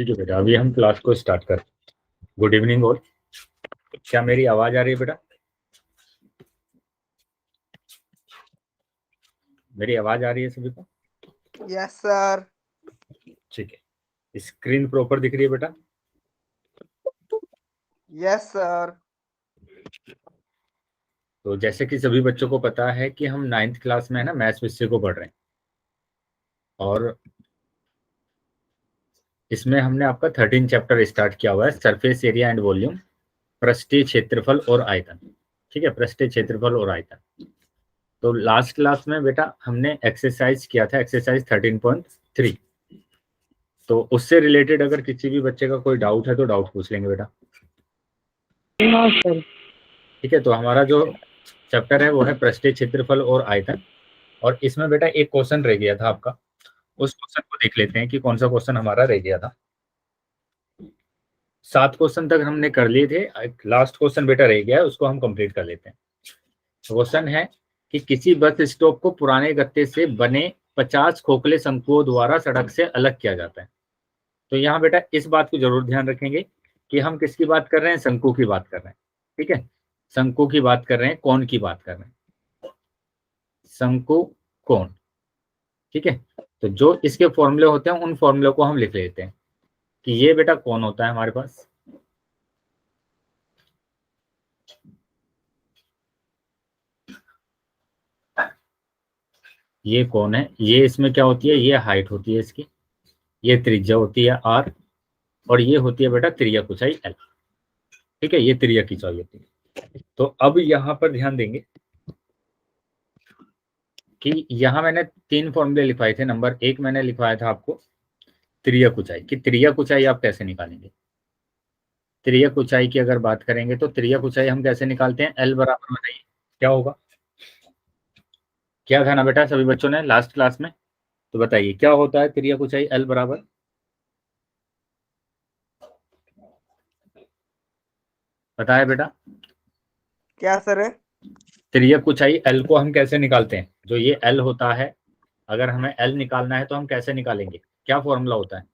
ठीक है बेटा, अभी हम क्लास को स्टार्ट कर। Good evening all. क्या मेरी आवाज आ रही है बेटा? मेरी आवाज आ रही है सभी को? Yes sir. ठीक है, स्क्रीन प्रॉपर दिख रही है बेटा? Yes sir. तो जैसे कि सभी बच्चों को पता है कि हम 9th क्लास में है ना मैथ्स विषय को पढ़ रहे हैं, और इसमें हमने आपका 13 चैप्टर स्टार्ट किया हुआ है, सरफेस एरिया एंड वॉल्यूम, पृष्ठीय क्षेत्रफल और आयतन। ठीक है, पृष्ठीय क्षेत्रफल और आयतन। तो लास्ट क्लास में बेटा हमने एक्सरसाइज किया था, एक्सरसाइज 13.3। तो उससे रिलेटेड अगर किसी भी बच्चे का कोई डाउट है तो डाउट पूछ लेंगे बेटा। ठीक है, तो हमारा जो चैप्टर है वो है पृष्ठीय क्षेत्रफल और आयतन। और इसमें बेटा एक क्वेश्चन रह गया था आपका, उस क्वेश्चन को देख लेते हैं कि कौन सा क्वेश्चन हमारा रह गया था। 7 क्वेश्चन तक हमने कर लिए थे, लास्ट क्वेश्चन बेटा रह गया है, उसको हम कंप्लीट कर लेते हैं। क्वेश्चन है कि किसी बस स्टॉप को पुराने गत्ते से बने 50 खोखले शंकुओं द्वारा सड़क से अलग किया जाता है। तो यहाँ बेटा इस बात को जरूर ध्यान रखेंगे कि हम किसकी बात कर रहे हैं, शंकु की बात कर रहे हैं। ठीक है, शंकु की बात कर रहे हैं, कौन की बात कर रहे हैं, शंकु कोण। ठीक है, तो जो इसके फॉर्मूले होते हैं उन फॉर्मूले को हम लिख लेते हैं कि ये बेटा कौन होता है हमारे पास, ये कौन है, ये इसमें क्या होती है, ये हाइट होती है इसकी, ये त्रिज्या होती है आर, और ये होती है बेटा त्रिज्या ऊंचाई एल। ठीक है, ये त्रिज्या की ऊंचाई होती है। तो अब यहाँ पर ध्यान देंगे कि यहाँ मैंने 3 फॉर्मूले लिखवाए थे। नंबर 1 मैंने लिखवाया था आपको त्रिज्या ऊंचाई की, त्रिज्या ऊंचाई आप कैसे निकालेंगे। त्रिज्या ऊंचाई की अगर बात करेंगे तो त्रिज्या ऊंचाई हम कैसे निकालते हैं, एल बराबर, बताइए क्या होगा। क्या था ना बेटा सभी बच्चों ने लास्ट क्लास में, तो बताइए क्या होता है त्रिज्या ऊंचाई एल बराबर, पता है बेटा? क्या सर? त्रिज्या ऊंचाई एल को हम कैसे निकालते हैं, जो ये एल होता है, अगर हमें एल निकालना है तो हम कैसे निकालेंगे, क्या फॉर्मूला होता है।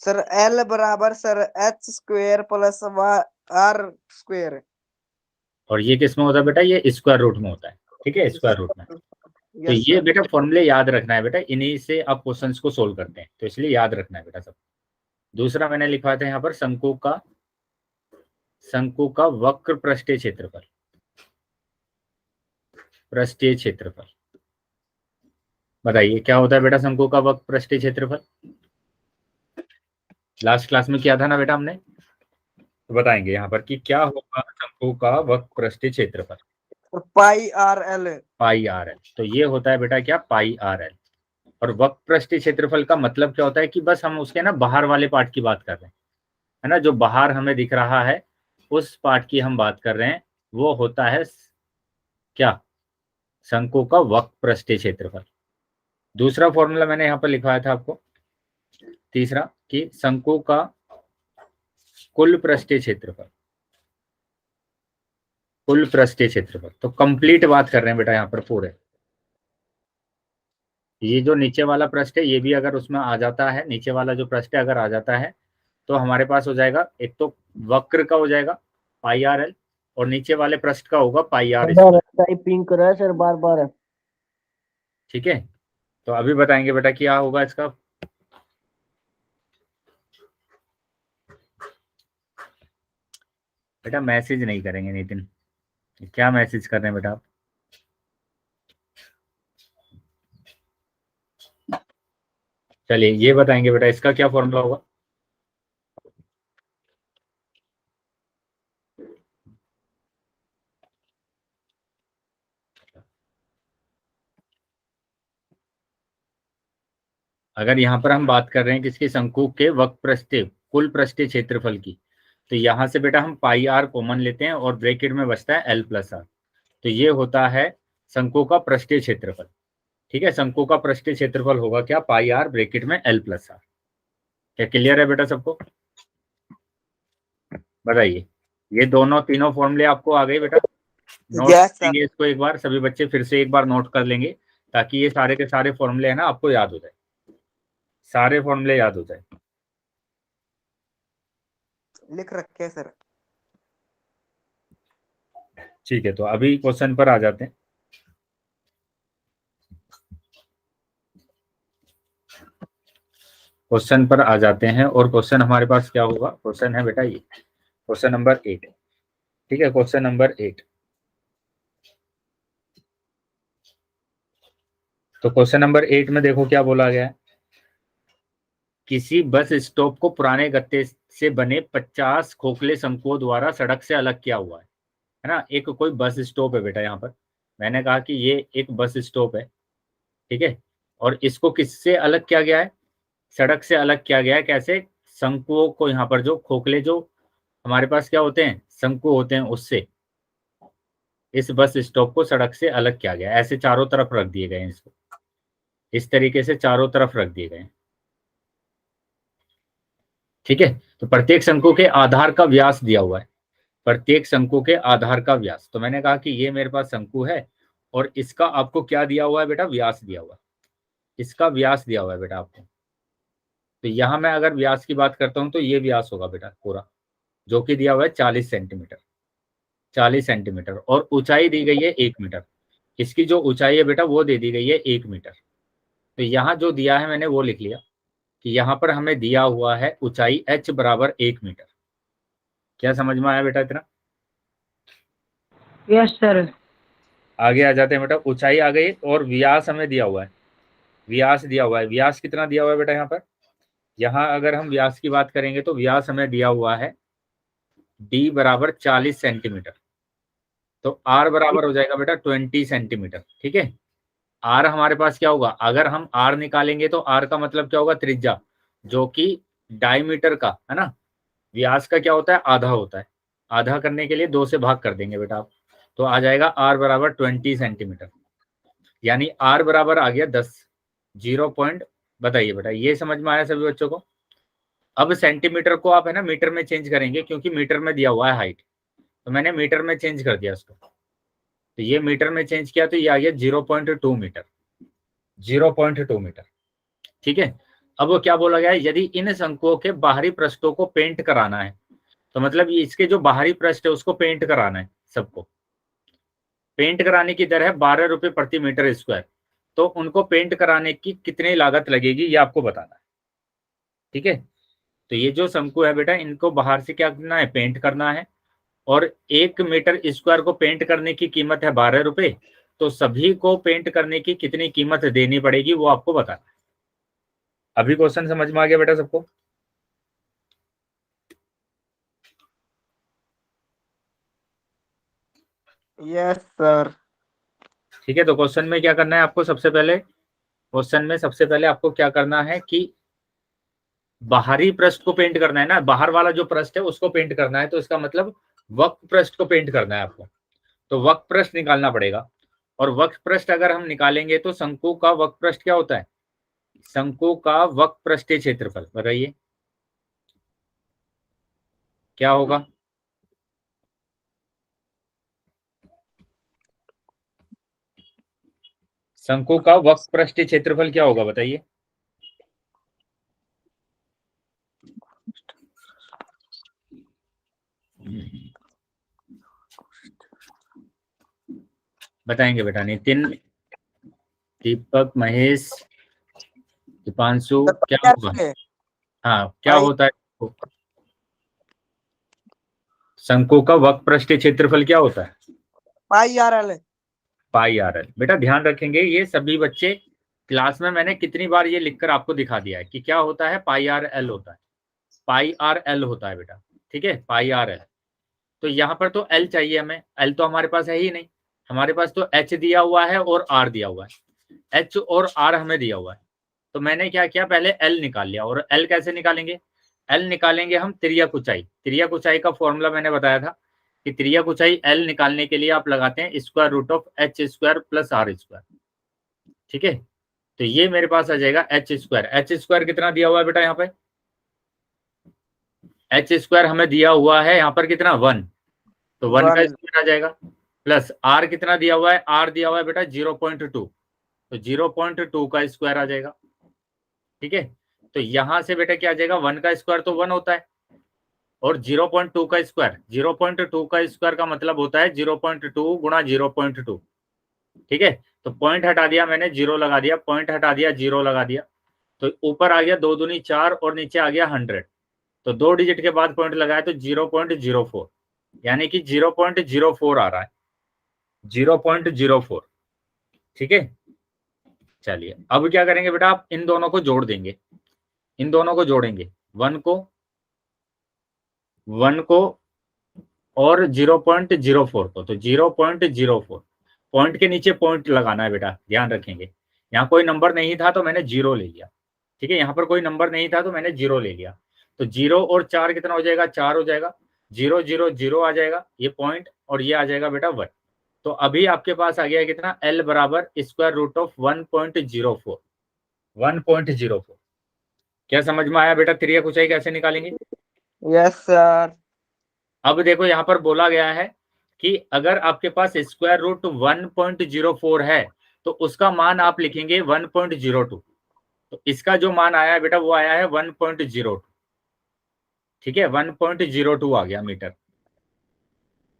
सर एल बराबर सर H square plus R square. और ये किस में होता है बेटा, ये स्क्वायर रूट में होता है। ठीक है, स्क्वायर रूट में। तो यस ये सर। बेटा फॉर्मूले याद रखना है बेटा, इन्हीं से आप क्वेश्चंस को सोल्व करते हैं, तो इसलिए याद रखना है बेटा सब। दूसरा मैंने लिखा था यहाँ पर शंकु का वक्र पृष्ठीय क्षेत्रफल, पृष्ठीय क्षेत्रफल। बताइए क्या होता है बेटा शंकु का वक्र पृष्ठीय क्षेत्रफल, लास्ट क्लास में किया था ना बेटा हमने। तो बताएंगे यहाँ पर कि क्या होगा शंकु का वक्र पृष्ठीय क्षेत्रफल, पाई आर एल। पाई आर एल। तो ये होता है बेटा क्या, पाई आर एल। और वक्र पृष्ठीय क्षेत्रफल का मतलब क्या होता है कि बस हम उसके ना बाहर वाले पार्ट की बात कर रहे हैं, है ना, जो बाहर हमें दिख रहा है उस पार्ट की हम बात कर रहे हैं, वो होता है क्या, शंकु का वक्र पृष्ठीय क्षेत्रफल। दूसरा फॉर्मूला मैंने यहाँ पर लिखवाया था आपको, तीसरा, कि शंकु का कुल पृष्ठीय क्षेत्रफल, कुल पृष्ठीय क्षेत्रफल। तो कंप्लीट बात कर रहे हैं बेटा यहाँ पर पूरे, ये जो नीचे वाला पृष्ठ है ये भी अगर उसमें आ जाता है, नीचे वाला जो पृष्ठ है अगर आ जाता है तो हमारे पास हो जाएगा, एक तो वक्र का हो जाएगा पाई आर एल, और नीचे वाले पृष्ठ का होगा पाई आर स्क्वायर। टाइपिंग कर रहा है सर बार बार। ठीक है, तो अभी बताएंगे बेटा क्या होगा इसका। बेटा मैसेज नहीं करेंगे नितिन, क्या मैसेज कर रहे हैं बेटा आप। चलिए ये बताएंगे बेटा इसका क्या फॉर्मूला होगा। अगर यहाँ पर हम बात कर रहे हैं किसकी, शंकु के वक्र पृष्ठीय कुल पृष्ठीय क्षेत्रफल की, तो यहाँ से बेटा हम पाई आर कॉमन लेते हैं और ब्रैकेट में बचता है एल प्लस आर। तो ये होता है शंकु का पृष्ठीय क्षेत्रफल। ठीक है, शंकु का पृष्ठीय क्षेत्रफल होगा क्या, पाई आर ब्रैकेट में एल प्लस आर। क्या क्लियर है बेटा सबको, बताइए। ये दोनों तीनों फॉर्मूले आपको आ गए बेटा, नोट यस सर। करेंगे इसको एक बार, सभी बच्चे फिर से एक बार नोट कर लेंगे ताकि ये सारे के सारे फॉर्मूले है ना आपको याद हो जाए, सारे फॉर्मूले याद हो जाए। लिख रखे हैं सर। ठीक है, तो अभी क्वेश्चन पर आ जाते हैं। क्वेश्चन पर आ जाते हैं और क्वेश्चन हमारे पास क्या होगा, क्वेश्चन है बेटा ये क्वेश्चन नंबर 8। ठीक है, क्वेश्चन नंबर 8। तो क्वेश्चन नंबर 8 में देखो क्या बोला गया है। किसी बस स्टॉप को पुराने गत्ते से बने 50 खोखले शंकुओं द्वारा सड़क से अलग किया हुआ है ना। एक कोई बस स्टॉप है बेटा, यहाँ पर मैंने कहा कि ये एक बस स्टॉप है, ठीक है। और इसको किससे अलग किया गया है, सड़क से अलग किया गया है। कैसे, शंकुओं को, यहाँ पर जो खोखले जो हमारे पास क्या होते हैं, शंकु होते हैं, उससे इस बस स्टॉप को सड़क से अलग किया गया। ऐसे चारों तरफ रख दिए गए हैं, इसको इस तरीके से चारों तरफ रख दिए गए हैं, ठीक है। तो प्रत्येक शंकु के आधार का व्यास दिया हुआ है, प्रत्येक शंकु के आधार का व्यास। तो मैंने कहा कि ये मेरे पास शंकु है और इसका आपको क्या दिया हुआ है बेटा, व्यास दिया हुआ है, इसका व्यास दिया हुआ है बेटा आपको। तो यहां मैं अगर व्यास की बात करता हूं तो ये व्यास होगा बेटा पूरा, जो कि दिया हुआ है 40 सेंटीमीटर, 40 सेंटीमीटर। और ऊंचाई दी गई है 1 मीटर। इसकी जो ऊंचाई है बेटा वो दे दी गई है 1 मीटर। तो यहाँ जो दिया है मैंने वो लिख लिया कि यहाँ पर हमें दिया हुआ है ऊंचाई h बराबर 1 मीटर। क्या समझ में आया बेटा इतना? Yes sir. आगे आ जाते हैं बेटा, ऊंचाई आ गई और व्यास हमें दिया हुआ है, व्यास दिया हुआ है। व्यास कितना दिया हुआ है बेटा यहाँ पर, यहाँ अगर हम व्यास की बात करेंगे तो व्यास हमें दिया हुआ है d बराबर 40 सेंटीमीटर। तो r बराबर हो जाएगा बेटा 20 सेंटीमीटर, ठीक है। r हमारे पास क्या होगा, अगर हम r निकालेंगे तो r का मतलब क्या होगा, त्रिज्या, जो कि डायमीटर का है ना, व्यास का क्या होता है, आधा होता है। आधा करने के लिए 2 से भाग कर देंगे बेटा आप, तो आ जाएगा r बराबर 20 सेंटीमीटर। यानी r बराबर आ गया 10, 0 पॉइंट। बताइए बेटा, ये समझ में आया सभी बच्चों को? अब सेंटीमीटर को आप है ना मीटर में चेंज करेंगे, क्योंकि मीटर में दिया हुआ है हाइट, तो मैंने मीटर में चेंज कर दिया उसको। तो ये मीटर में चेंज किया तो ये आ गया 0.2 मीटर, 0.2 मीटर, ठीक है। अब वो क्या बोला गया है, यदि इन शंकुओं के बाहरी पृष्ठों को पेंट कराना है, तो मतलब इसके जो बाहरी पृष्ठ है उसको पेंट कराना है, सबको पेंट कराने की दर है 12 रुपए प्रति मीटर स्क्वायर। तो उनको पेंट कराने की कितनी लागत लगेगी ये आपको बताना है, ठीक है। तो ये जो शंकु है बेटा, इनको बाहर से क्या करना है, पेंट करना है। और 1 मीटर स्क्वायर को पेंट करने की कीमत है 12 रुपए। तो सभी को पेंट करने की कितनी कीमत देनी पड़ेगी वो आपको बताना है। अभी क्वेश्चन समझ में आ गया बेटा सबको? Yes sir. ठीक है, तो क्वेश्चन में क्या करना है आपको, सबसे पहले क्वेश्चन में सबसे पहले आपको क्या करना है कि बाहरी पृष्ठ को पेंट करना है ना, बाहर वाला जो पृष्ठ है उसको पेंट करना है। तो इसका मतलब वक्र पृष्ठ को पेंट करना है आपको, तो वक्र पृष्ठ निकालना पड़ेगा। और वक्र पृष्ठ अगर हम निकालेंगे तो शंकु का वक्र पृष्ठ क्या होता है, शंकु का वक्र पृष्ठीय क्षेत्रफल बताइए क्या होगा। शंकु का वक्र पृष्ठीय क्षेत्रफल क्या होगा बताइए। बताएंगे बेटा, नितिन, दीपक, महेश, दीपांशु, क्या होगा? हाँ, क्या पाई होता है शंकु का वक्र पृष्ठीय क्षेत्रफल क्या होता है? पाई आर एल। पाई आर एल। बेटा ध्यान रखेंगे ये सभी बच्चे, क्लास में मैंने कितनी बार ये लिखकर आपको दिखा दिया है कि क्या होता है, पाई आर एल होता है, पाई आर एल होता है बेटा, ठीक है, पाई आर एल। तो यहाँ पर तो एल चाहिए हमें, एल तो हमारे पास है ही नहीं, हमारे पास तो एच दिया हुआ है और आर दिया हुआ है, एच और आर हमें दिया हुआ है। तो मैंने क्या किया, पहले एल निकाल लिया। और एल कैसे निकालेंगे, एल निकालेंगे हम तिर्यक ऊंचाई। तिर्यक ऊंचाई का फॉर्मूला मैंने बताया था कि तिर्यक ऊंचाई एल निकालने के लिए आप लगाते हैं square root of H square plus R square, ठीक है। तो ये मेरे पास आ जाएगा एच स्क्वायर। एच स्क्वायर कितना दिया हुआ है बेटा, यहाँ पे एच स्क्वायर हमें दिया हुआ है यहाँ पर कितना, 1। तो 1 का 1। स्क्वायर आ जाएगा, प्लस आर कितना दिया हुआ है, आर दिया हुआ है बेटा 0.2। तो 0.2 का स्क्वायर आ जाएगा। ठीक है, तो यहां से बेटा क्या आ जाएगा, 1 का स्क्वायर तो 1 होता है, और 0.2 का स्क्वायर, 0.2 का स्क्वायर का मतलब होता है 0.2 गुणा 0.2। ठीक है, तो पॉइंट हटा दिया मैंने, जीरो लगा दिया, पॉइंट हटा दिया, जीरो लगा दिया, तो ऊपर आ गया 2 दूनी 4 और नीचे आ गया 100। तो 2 डिजिट के बाद पॉइंट लगाया तो 0.04, यानी कि 0.04 आ रहा है, 0.04। ठीक है, चलिए अब क्या करेंगे बेटा, आप इन दोनों को जोड़ देंगे, इन दोनों को जोड़ेंगे, 1 को और 0.04 को, तो 0.04, पॉइंट के नीचे पॉइंट लगाना है बेटा, ध्यान रखेंगे। यहाँ कोई नंबर नहीं था तो मैंने जीरो ले लिया। ठीक है, यहाँ पर कोई नंबर नहीं था तो मैंने जीरो ले लिया, तो 0 और 4 कितना हो जाएगा, 4 हो जाएगा, 0 0 0 आ जाएगा ये पॉइंट, और ये आ जाएगा बेटा 1। तो अभी आपके पास आ गया कितना, L बराबर स्क्वायर रूट ऑफ 1.04, 1.04। क्या समझ में आया बेटा, तिर्यक ऊंचाई कैसे निकालेंगे? Yes sir. अब देखो यहाँ पर बोला गया है कि अगर आपके पास स्क्वायर रूट 1.04 है तो उसका मान आप लिखेंगे 1.02। तो इसका जो मान आया है बेटा वो आया है 1.02। ठीक है, 1.02 आ गया मीटर।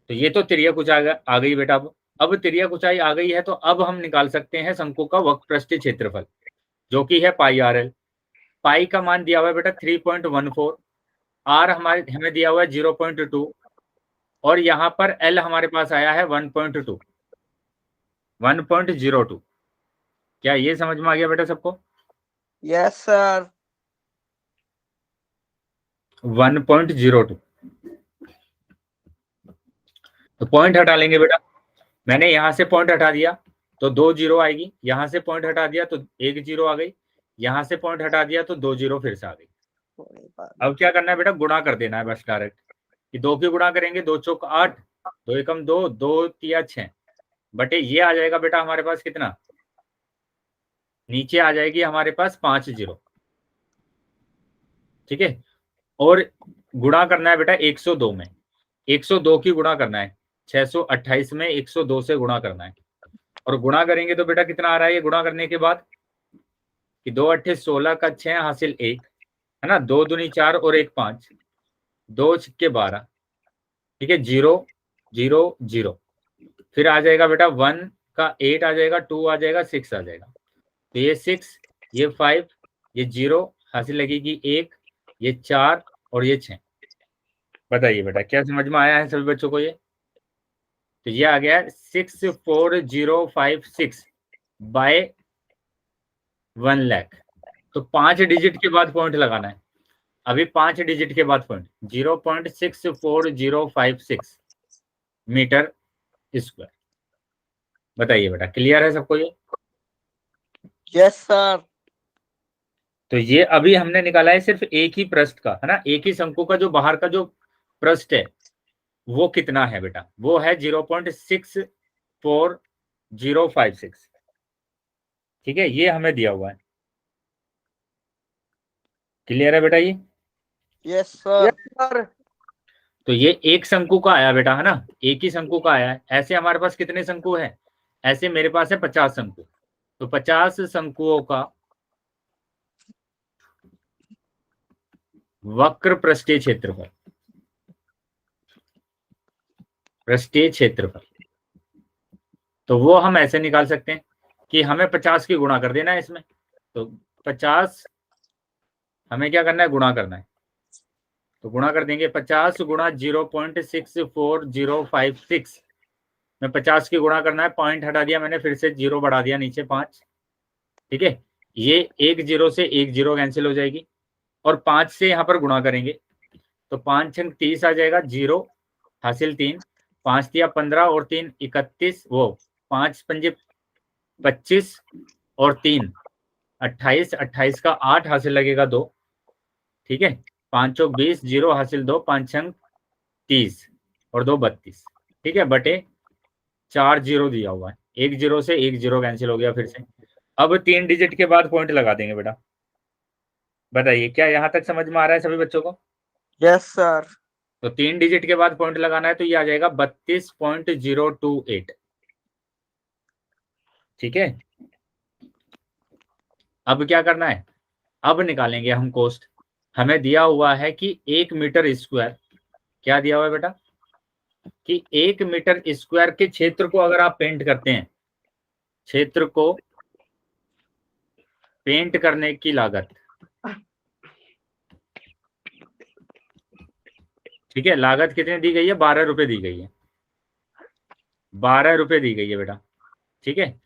तो ये तो तिर्यक ऊंचाई आ गई बेटा। अब तिर्यक ऊंचाई आ गई है तो अब हम निकाल सकते हैं शंकु का वक्रपृष्ठीय क्षेत्रफल, जो कि है पाई आर एल। पाई का मान दिया हुआ है बेटा 3.14, आर हमारे हमें दिया हुआ है 0.2, और यहाँ पर एल हमारे पास आया है 1.2, 1.02। क्या ये समझ में आ गया बेटा सबको? Yes sir. 1.02। तो पॉइंट हटा लेंगे बेटा, मैंने यहां से पॉइंट हटा दिया तो 2 जीरो आएगी, यहां से पॉइंट हटा दिया तो 1 जीरो आ गई, यहां से पॉइंट हटा दिया तो 2 जीरो फिर से आ गई। अब क्या करना है बेटा, गुणा कर देना है बस डायरेक्ट, कि 2 की गुणा करेंगे, 2 चौक 8, 2 एकम 2, 2 तिया 6, बटे ये आ जाएगा बेटा हमारे पास कितना, नीचे आ जाएगी हमारे पास 5 जीरो। ठीक है, और गुणा करना है बेटा 102 में, 102 की गुणा करना है, 628 में 102 से गुणा करना है, और गुणा करेंगे तो बेटा कितना आ रहा है ये गुणा करने के बाद, कि 2 अट्ठे 16 का 6 हासिल 1, है ना, 2 दूनी 4 और 1 5, 2 छक्के 12। ठीक है, 0 0 0, फिर आ जाएगा बेटा 1 का 8 आ जाएगा, 2 आ जाएगा, 6 आ जाएगा, तो ये 6, ये 5, ये 0 हासिल लगेगी 1, ये 4 और ये 6। बताइए बेटा क्या समझ में आया है सभी बच्चों को ये? तो ये आ गया 64056 बाय 1 लाख। तो 5 डिजिट के बाद पॉइंट लगाना है, अभी 5 डिजिट के बाद पॉइंट, 0.64056 मीटर स्क्वायर। बताइए बेटा क्लियर है सबको ये? Yes sir. तो ये अभी हमने निकाला है सिर्फ एक ही पृष्ठ का, है ना, एक ही शंकु का जो बाहर का जो पृष्ठ है वो कितना है बेटा, वो है 0.64056। ठीक है, ये हमें दिया हुआ है। क्लियर है बेटा ये? Yes sir. तो ये एक शंकु का आया बेटा, है ना, एक ही शंकु का आया है। ऐसे हमारे पास कितने शंकु है, ऐसे मेरे पास है 50 शंकु, तो 50 शंकुओं का वक्र पृष्ठीय क्षेत्रफल, पृष्ठीय क्षेत्रफल, तो वो हम ऐसे निकाल सकते हैं कि हमें 50 की गुणा कर देना है इसमें, तो 50 हमें क्या करना है, गुणा करना है, तो गुणा कर देंगे 50 गुणा 0.64056 में 50 की गुणा करना है, पॉइंट हटा दिया मैंने, फिर से जीरो बढ़ा दिया नीचे 5। ठीक है, ये 1 जीरो से 1 जीरो कैंसिल हो जाएगी, और 5 से यहाँ पर गुणा करेंगे तो 5 छंग 30 आ जाएगा, जीरो हासिल 3, 5 दिया 15 और 3 31, वो 5 पंजे 25 और 3 28, 28 का 8 हासिल लगेगा 2। ठीक है, 5 चौक 20, जीरो हासिल 2, 5 छंग 30 और 2 32। ठीक है, बटे 4 जीरो दिया हुआ है, 1 जीरो से 1 जीरो कैंसिल हो गया फिर से। अब 3 डिजिट के बाद पॉइंट लगा देंगे बेटा। बताइए क्या यहाँ तक समझ में आ रहा है सभी बच्चों को? Yes sir. तो 3 डिजिट के बाद पॉइंट लगाना है तो ये आ जाएगा 32.028। ठीक है, अब क्या करना है, अब निकालेंगे हम कोस्ट। हमें दिया हुआ है कि 1 मीटर स्क्वायर, क्या दिया हुआ है बेटा, कि 1 मीटर स्क्वायर के क्षेत्र को अगर आप पेंट करते हैं, क्षेत्र को पेंट करने की लागत, ठीक है, लागत कितनी दी गई है, 12 रुपए दी गई है, 12 रुपए दी गई है बेटा, ठीक है।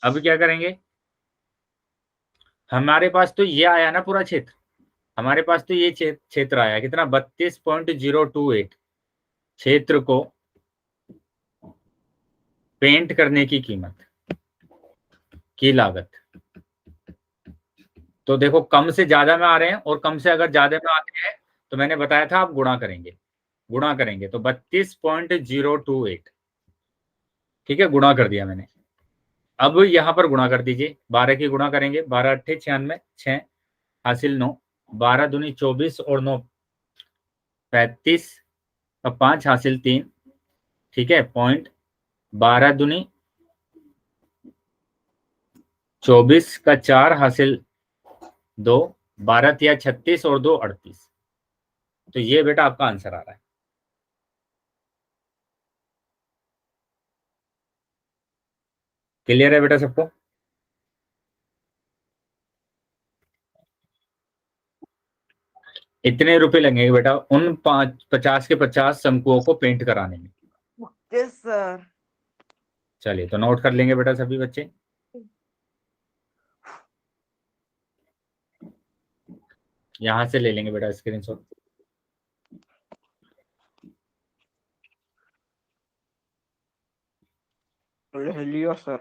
अब क्या करेंगे, हमारे पास तो ये आया ना पूरा क्षेत्र, हमारे पास तो ये क्षेत्र आया कितना, 32.028, क्षेत्र को पेंट करने की कीमत की लागत। तो देखो कम से ज्यादा में आ रहे हैं, और कम से अगर ज्यादा में आते हैं तो मैंने बताया था आप गुणा करेंगे, गुणा करेंगे तो 32.028, ठीक है, गुणा कर दिया मैंने। अब यहां पर गुणा कर दीजिए, 12 की गुणा करेंगे, 12 अट्ठे 96, 6 हासिल 9, 12 दूनी 24 और 9 35, अब 5 हासिल 3, ठीक है, पॉइंट, 12 दूनी 24 का 4 हासिल 2, 12 तिया 36 और 2 38। तो ये बेटा आपका आंसर आ रहा है। क्लियर है बेटा सबको? इतने रुपए लगेंगे बेटा उन 50 के 50 शंकुओं को पेंट कराने में। Yes sir. चलिए तो नोट कर लेंगे बेटा सभी बच्चे। यहां से ले लेंगे बेटा स्क्रीनशॉट। ले लियो सर।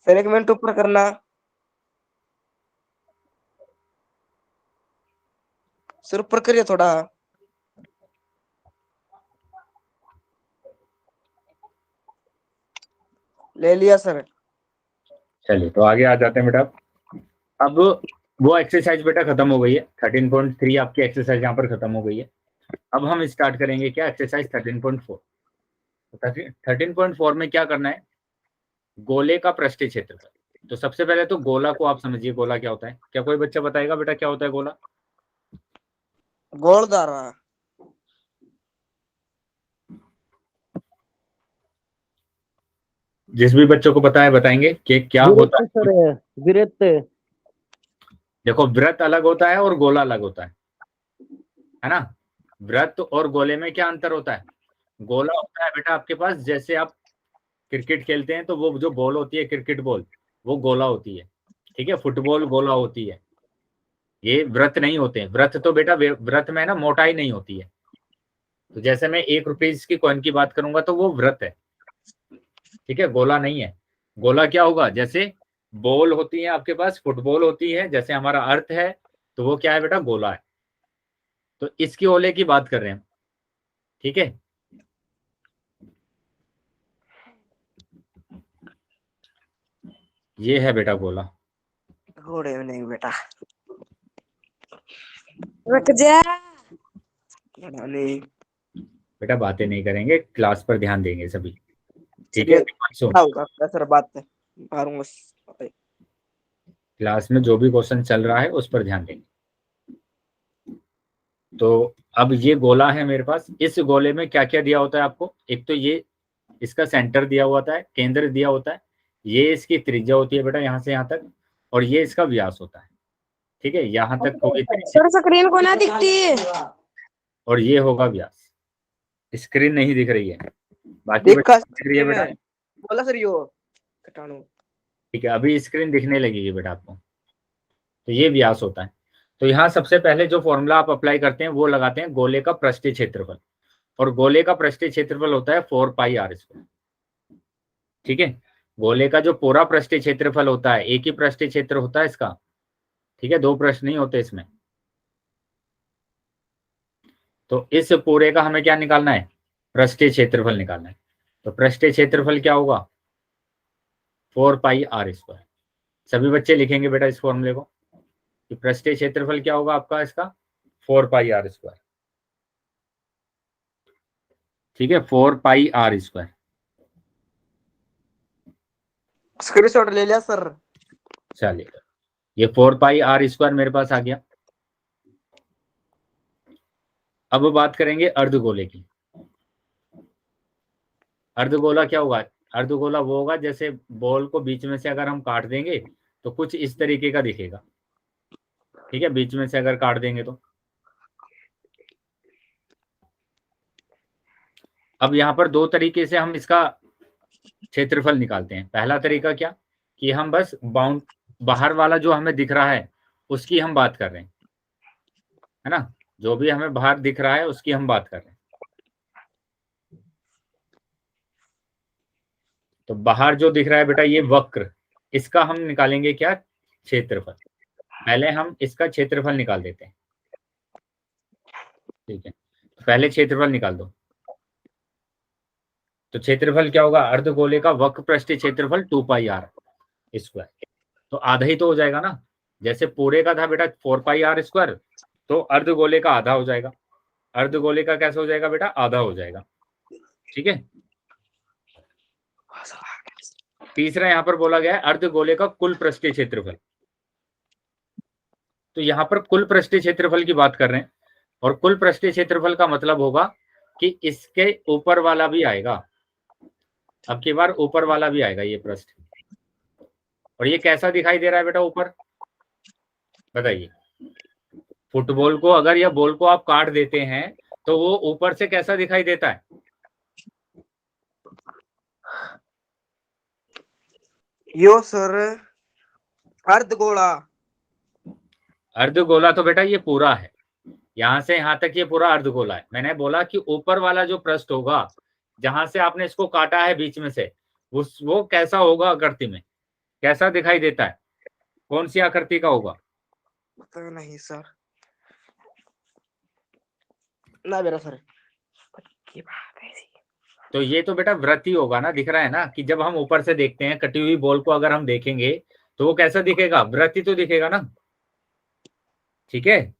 सर 1 मिनट ऊपर करना। सर ऊपर करिए थोड़ा। ले लिया सर। चलिए तो आगे आ जाते हैं बेटा। अब वो एक्सरसाइज बेटा खत्म हो गई है, 13.3 आपकी एक्सरसाइज यहाँ पर खत्म हो गई है। अब हम स्टार्ट करेंगे क्या, एक्सरसाइज 13.4। 13.4 में क्या करना है, गोले का पृष्ठीय क्षेत्रफल। तो सबसे पहले तो गोला को आप समझिए, गोला क्या होता है, क्या कोई बच्चा बताएगा बेटा क्या होता है गोला? गोल धारा। जिस भी बच्चों को पता है बताएंगे कि क्या होता है। सर वृत्त। देखो वृत्त अलग होता है और गोला अलग होता है ना। वृत्त और गोले में क्या अंतर होता है, गोला होता है बेटा आपके पास, जैसे आप क्रिकेट खेलते हैं तो वो जो बॉल होती है क्रिकेट बॉल, वो गोला होती है, ठीक है, फुटबॉल गोला होती है। ये वृत्त नहीं होते हैं, वृत्त तो बेटा वृत्त में ना मोटाई नहीं होती है। तो जैसे मैं 1 रुपीज की कॉइन की बात करूंगा तो वो वृत्त है, ठीक है, गोला नहीं है। गोला क्या होगा, जैसे बॉल होती है आपके पास, फुटबॉल होती है, जैसे हमारा अर्थ है, तो वो क्या है बेटा, गोला है। तो इसकी ओले की बात कर रहे हैं, ठीक है। ये है बेटा गोला। घोड़े में नहीं बेटा। रुक जा। नहीं। बेटा बातें नहीं करेंगे, क्लास पर ध्यान देंगे सभी, ठीक है। सुन, सर बात है मारूंगा। क्लास में जो भी क्वेश्चन चल रहा है उस पर ध्यान देंगे। तो अब ये गोला है मेरे पास, इस गोले में क्या क्या दिया होता है आपको, एक तो ये इसका सेंटर दिया हुआ है, केंद्र दिया होता है, ये इसकी त्रिज्या होती है बेटा यहाँ से यहाँ तक, और ये इसका व्यास होता है, ठीक है, यहाँ तक होगी त्रिज्या सर स्क्रीन को ना दिखती। और ये होगा व्यास। स्क्रीन नहीं दिख रही है, बाकी देखा दिख रही है बेटा, बोला सर यो कटाणु। ठीक है, अभी स्क्रीन दिखने लगेगी बेटा आपको। तो ये व्यास होता है। तो यहाँ सबसे पहले जो फॉर्मूला आप अप्लाई करते हैं वो लगाते हैं गोले का पृष्ठीय क्षेत्रफल, और गोले का पृष्ठीय क्षेत्रफल होता है 4πr², ठीक है। गोले का जो पूरा पृष्ठीय क्षेत्रफल होता है, एक ही पृष्ठीय क्षेत्र होता है इसका, ठीक है, 2 पृष्ठ नहीं होते इसमें। तो इस पूरे का हमें क्या निकालना है, पृष्ठीय क्षेत्रफल निकालना है। तो पृष्ठीय क्षेत्रफल क्या होगा, 4πr²। सभी बच्चे लिखेंगे बेटा इस फॉर्मूले को, कि पृष्ठीय क्षेत्रफल क्या होगा आपका इसका, 4 पाई आर स्क्वायर। ठीक है, 4 पाई आर स्क्वायर। स्क्रीनशॉट ले लिया सर। चलिए, ये 4 पाई आर स्क्वायर मेरे पास आ गया। अब बात करेंगे अर्धगोले की। अर्धगोला क्या होगा? अर्धगोला वो होगा जैसे बॉल को बीच में से अगर हम काट देंगे तो कुछ इस तरीके का दिखेगा। ठीक है, बीच में से अगर काट देंगे तो। अब यहाँ पर दो तरीके से हम इसका क्षेत्रफल निकालते हैं। पहला तरीका क्या कि हम बस बाउंड बाहर वाला जो हमें दिख रहा है उसकी हम बात कर रहे हैं, है ना। जो भी हमें बाहर दिख रहा है उसकी हम बात कर रहे हैं। तो बाहर जो दिख रहा है बेटा ये वक्र, इसका हम निकालेंगे क्या? क्षेत्रफल। पहले हम इसका क्षेत्रफल निकाल देते हैं। ठीक है, तो पहले क्षेत्रफल निकाल दो। तो क्षेत्रफल क्या होगा? अर्धगोले का वक्र पृष्ठीय क्षेत्रफल 2 पाई आर स्क्वायर। तो आधा ही तो हो जाएगा ना। जैसे पूरे का था बेटा 4 पाई आर स्क्वायर, तो अर्धगोले का आधा हो जाएगा। अर्धगोले का कैसे हो जाएगा बेटा? आधा हो जाएगा। ठीक है, तीसरा यहां पर बोला गया है अर्धगोले का कुल पृष्ठीय क्षेत्रफल। तो यहां पर कुल पृष्ठीय क्षेत्रफल की बात कर रहे हैं, और कुल पृष्ठीय क्षेत्रफल का मतलब होगा कि इसके ऊपर वाला भी आएगा। अब की बार ऊपर वाला भी आएगा ये पृष्ठ। और ये कैसा दिखाई दे रहा है बेटा ऊपर? बताइए। फुटबॉल को अगर या बॉल को आप काट देते हैं तो वो ऊपर से कैसा दिखाई देता है? यो सर अर्धगोला। अर्धगोला तो बेटा ये पूरा है, यहां से यहां तक ये पूरा अर्धगोला है। मैंने बोला कि ऊपर वाला जो पृष्ठ होगा जहां से आपने इसको काटा है बीच में से, वो कैसा होगा आकृति में? कैसा दिखाई देता है? कौन सी आकृति का होगा? पता नहीं सर, ना मेरा सर की बात ऐसी। तो ये तो बेटा वृत्त ही होगा ना, दिख रहा है ना कि जब हम ऊपर से देखते हैं कटी हुई बॉल को अगर हम देखेंगे तो वो कैसा दिखेगा? वृत्त ही तो दिखेगा ना। ठीक है,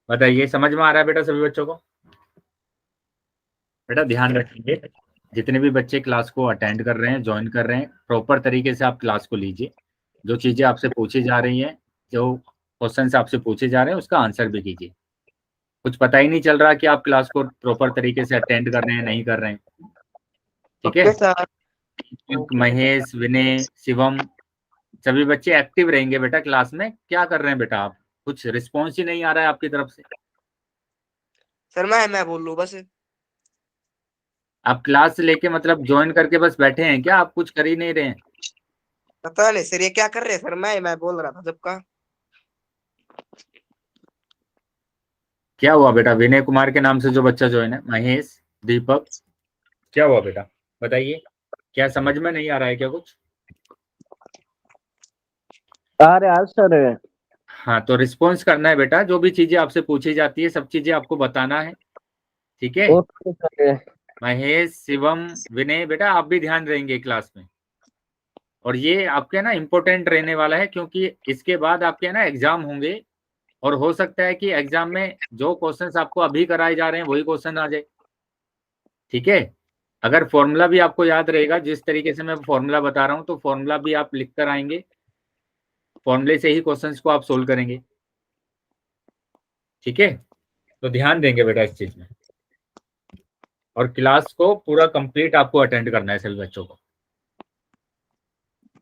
बताइए समझ में आ रहा है बेटा सभी बच्चों को? बेटा ध्यान रखिए, जितने भी बच्चे क्लास को अटेंड कर रहे हैं, ज्वाइन कर रहे हैं, प्रॉपर तरीके से आप क्लास को लीजिए। जो चीजें आपसे पूछी जा रही हैं, जो क्वेश्चन आपसे पूछे जा रहे हैं उसका आंसर भी कीजिए। कुछ पता ही नहीं चल रहा कि आप क्लास को प्रॉपर तरीके से अटेंड कर रहे हैं नहीं कर रहे हैं। ठीक है, ओके सर। महेश, विनय, शिवम, सभी बच्चे एक्टिव रहेंगे बेटा क्लास में। क्या कर रहे हैं बेटा आप? कुछ रिस्पॉन्स ही नहीं आ रहा है आपकी तरफ से। सर मैं बोल लूँ बस। आप क्लास लेके मतलब ज्वाइन करके बस बैठे हैं क्या? आप कुछ कर ही नहीं रहे हैं? पता नहीं सर ये क्या कर रहे हैं सर, मैं बोल रहा था जब का। क्या हुआ बेटा? विनय कुमार के नाम से जो बच्चा ज्वाइन है, महेश, दीपक, क्या हुआ बेटा? बताइए, क्या समझ में नहीं आ रहा है क्या कुछ? अरे आज सर। हाँ, तो रिस्पॉन्स करना है बेटा। जो भी चीजें आपसे पूछी जाती है सब चीजें आपको बताना है। ठीक है, ओके सर। महेश, शिवम, विनय, बेटा आप भी ध्यान रहेंगे क्लास में। और ये आपके ना इम्पोर्टेंट रहने वाला है, क्योंकि इसके बाद आपके ना एग्जाम होंगे, और हो सकता है कि एग्जाम में जो क्वेश्चंस आपको अभी कराए जा रहे हैं वही क्वेश्चन आ जाए। ठीक है, अगर फॉर्मूला भी आपको याद रहेगा, जिस तरीके से मैं फॉर्मूला बता रहा हूँ तो फॉर्मूला भी आप लिख कर आएंगे, फॉर्मूले से ही क्वेश्चंस को आप सोल्व करेंगे। ठीक है, तो ध्यान देंगे बेटा इस चीज में, और क्लास को पूरा कंप्लीट आपको अटेंड करना है सभी बच्चों को।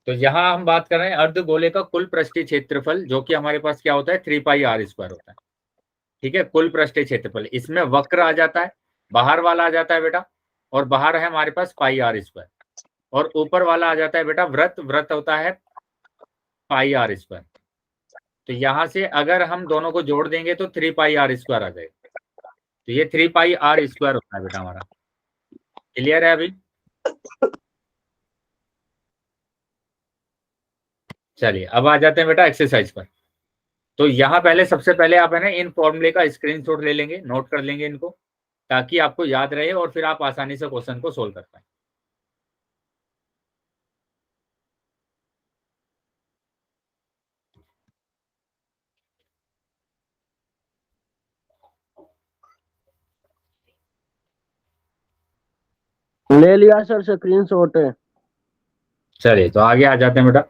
तो यहाँ हम बात कर रहे हैं अर्धगोले का कुल पृष्ठीय क्षेत्रफल, जो कि हमारे पास क्या होता है? 3 पाई आर स्क्वायर होता है। ठीक है, कुल पृष्ठीय क्षेत्रफल, इसमें वक्र आ जाता है, बाहर वाला आ जाता है बेटा, और बाहर है हमारे पास पाई आर स्क्वायर, और ऊपर वाला आ जाता है बेटा वृत्त। वृत्त होता है पाई आर स्क्वायर। तो यहां से अगर हम दोनों को जोड़ देंगे तो 3 पाई आर स्क्वायर आ जाएगा। तो ये 3 पाई आर स्क्वायर होता है बेटा हमारा। क्लियर है अभी? चलिए अब आ जाते हैं बेटा एक्सरसाइज पर। तो यहाँ पहले सबसे पहले आप है ना इन फॉर्मूले का स्क्रीनशॉट ले लेंगे, नोट कर लेंगे इनको, ताकि आपको याद रहे और फिर आप आसानी से क्वेश्चन को सोल्व कर पाए। ले लिया सर स्क्रीनशॉट। चलिए तो आगे आ जाते हैं बेटा।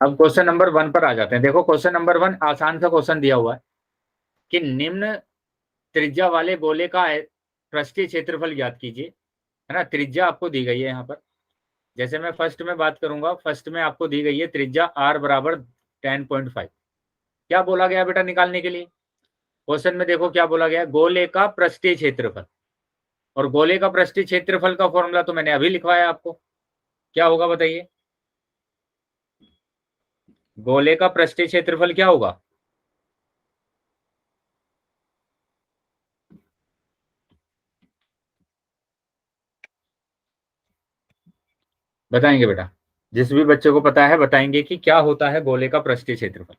अब क्वेश्चन नंबर 1 पर आ जाते हैं। देखो क्वेश्चन नंबर 1 आसान सा क्वेश्चन दिया हुआ है कि निम्न त्रिज्या वाले गोले का पृष्ठीय क्षेत्रफल ज्ञात कीजिए, है ना। त्रिज्या आपको दी गई है यहाँ पर। जैसे मैं फर्स्ट में बात करूंगा, फर्स्ट में आपको दी गई है त्रिज्या r बराबर 10.5। क्या बोला गया बेटा निकालने के लिए? क्वेश्चन में देखो क्या बोला गया, गोले का पृष्ठीय क्षेत्रफल। और गोले का पृष्ठीय क्षेत्रफल का फॉर्मूला तो मैंने अभी लिखवाया आपको। क्या होगा बताइए? गोले का पृष्ठीय क्षेत्रफल क्या होगा? बताएंगे बेटा? जिस भी बच्चे को पता है बताएंगे कि क्या होता है गोले का पृष्ठीय क्षेत्रफल।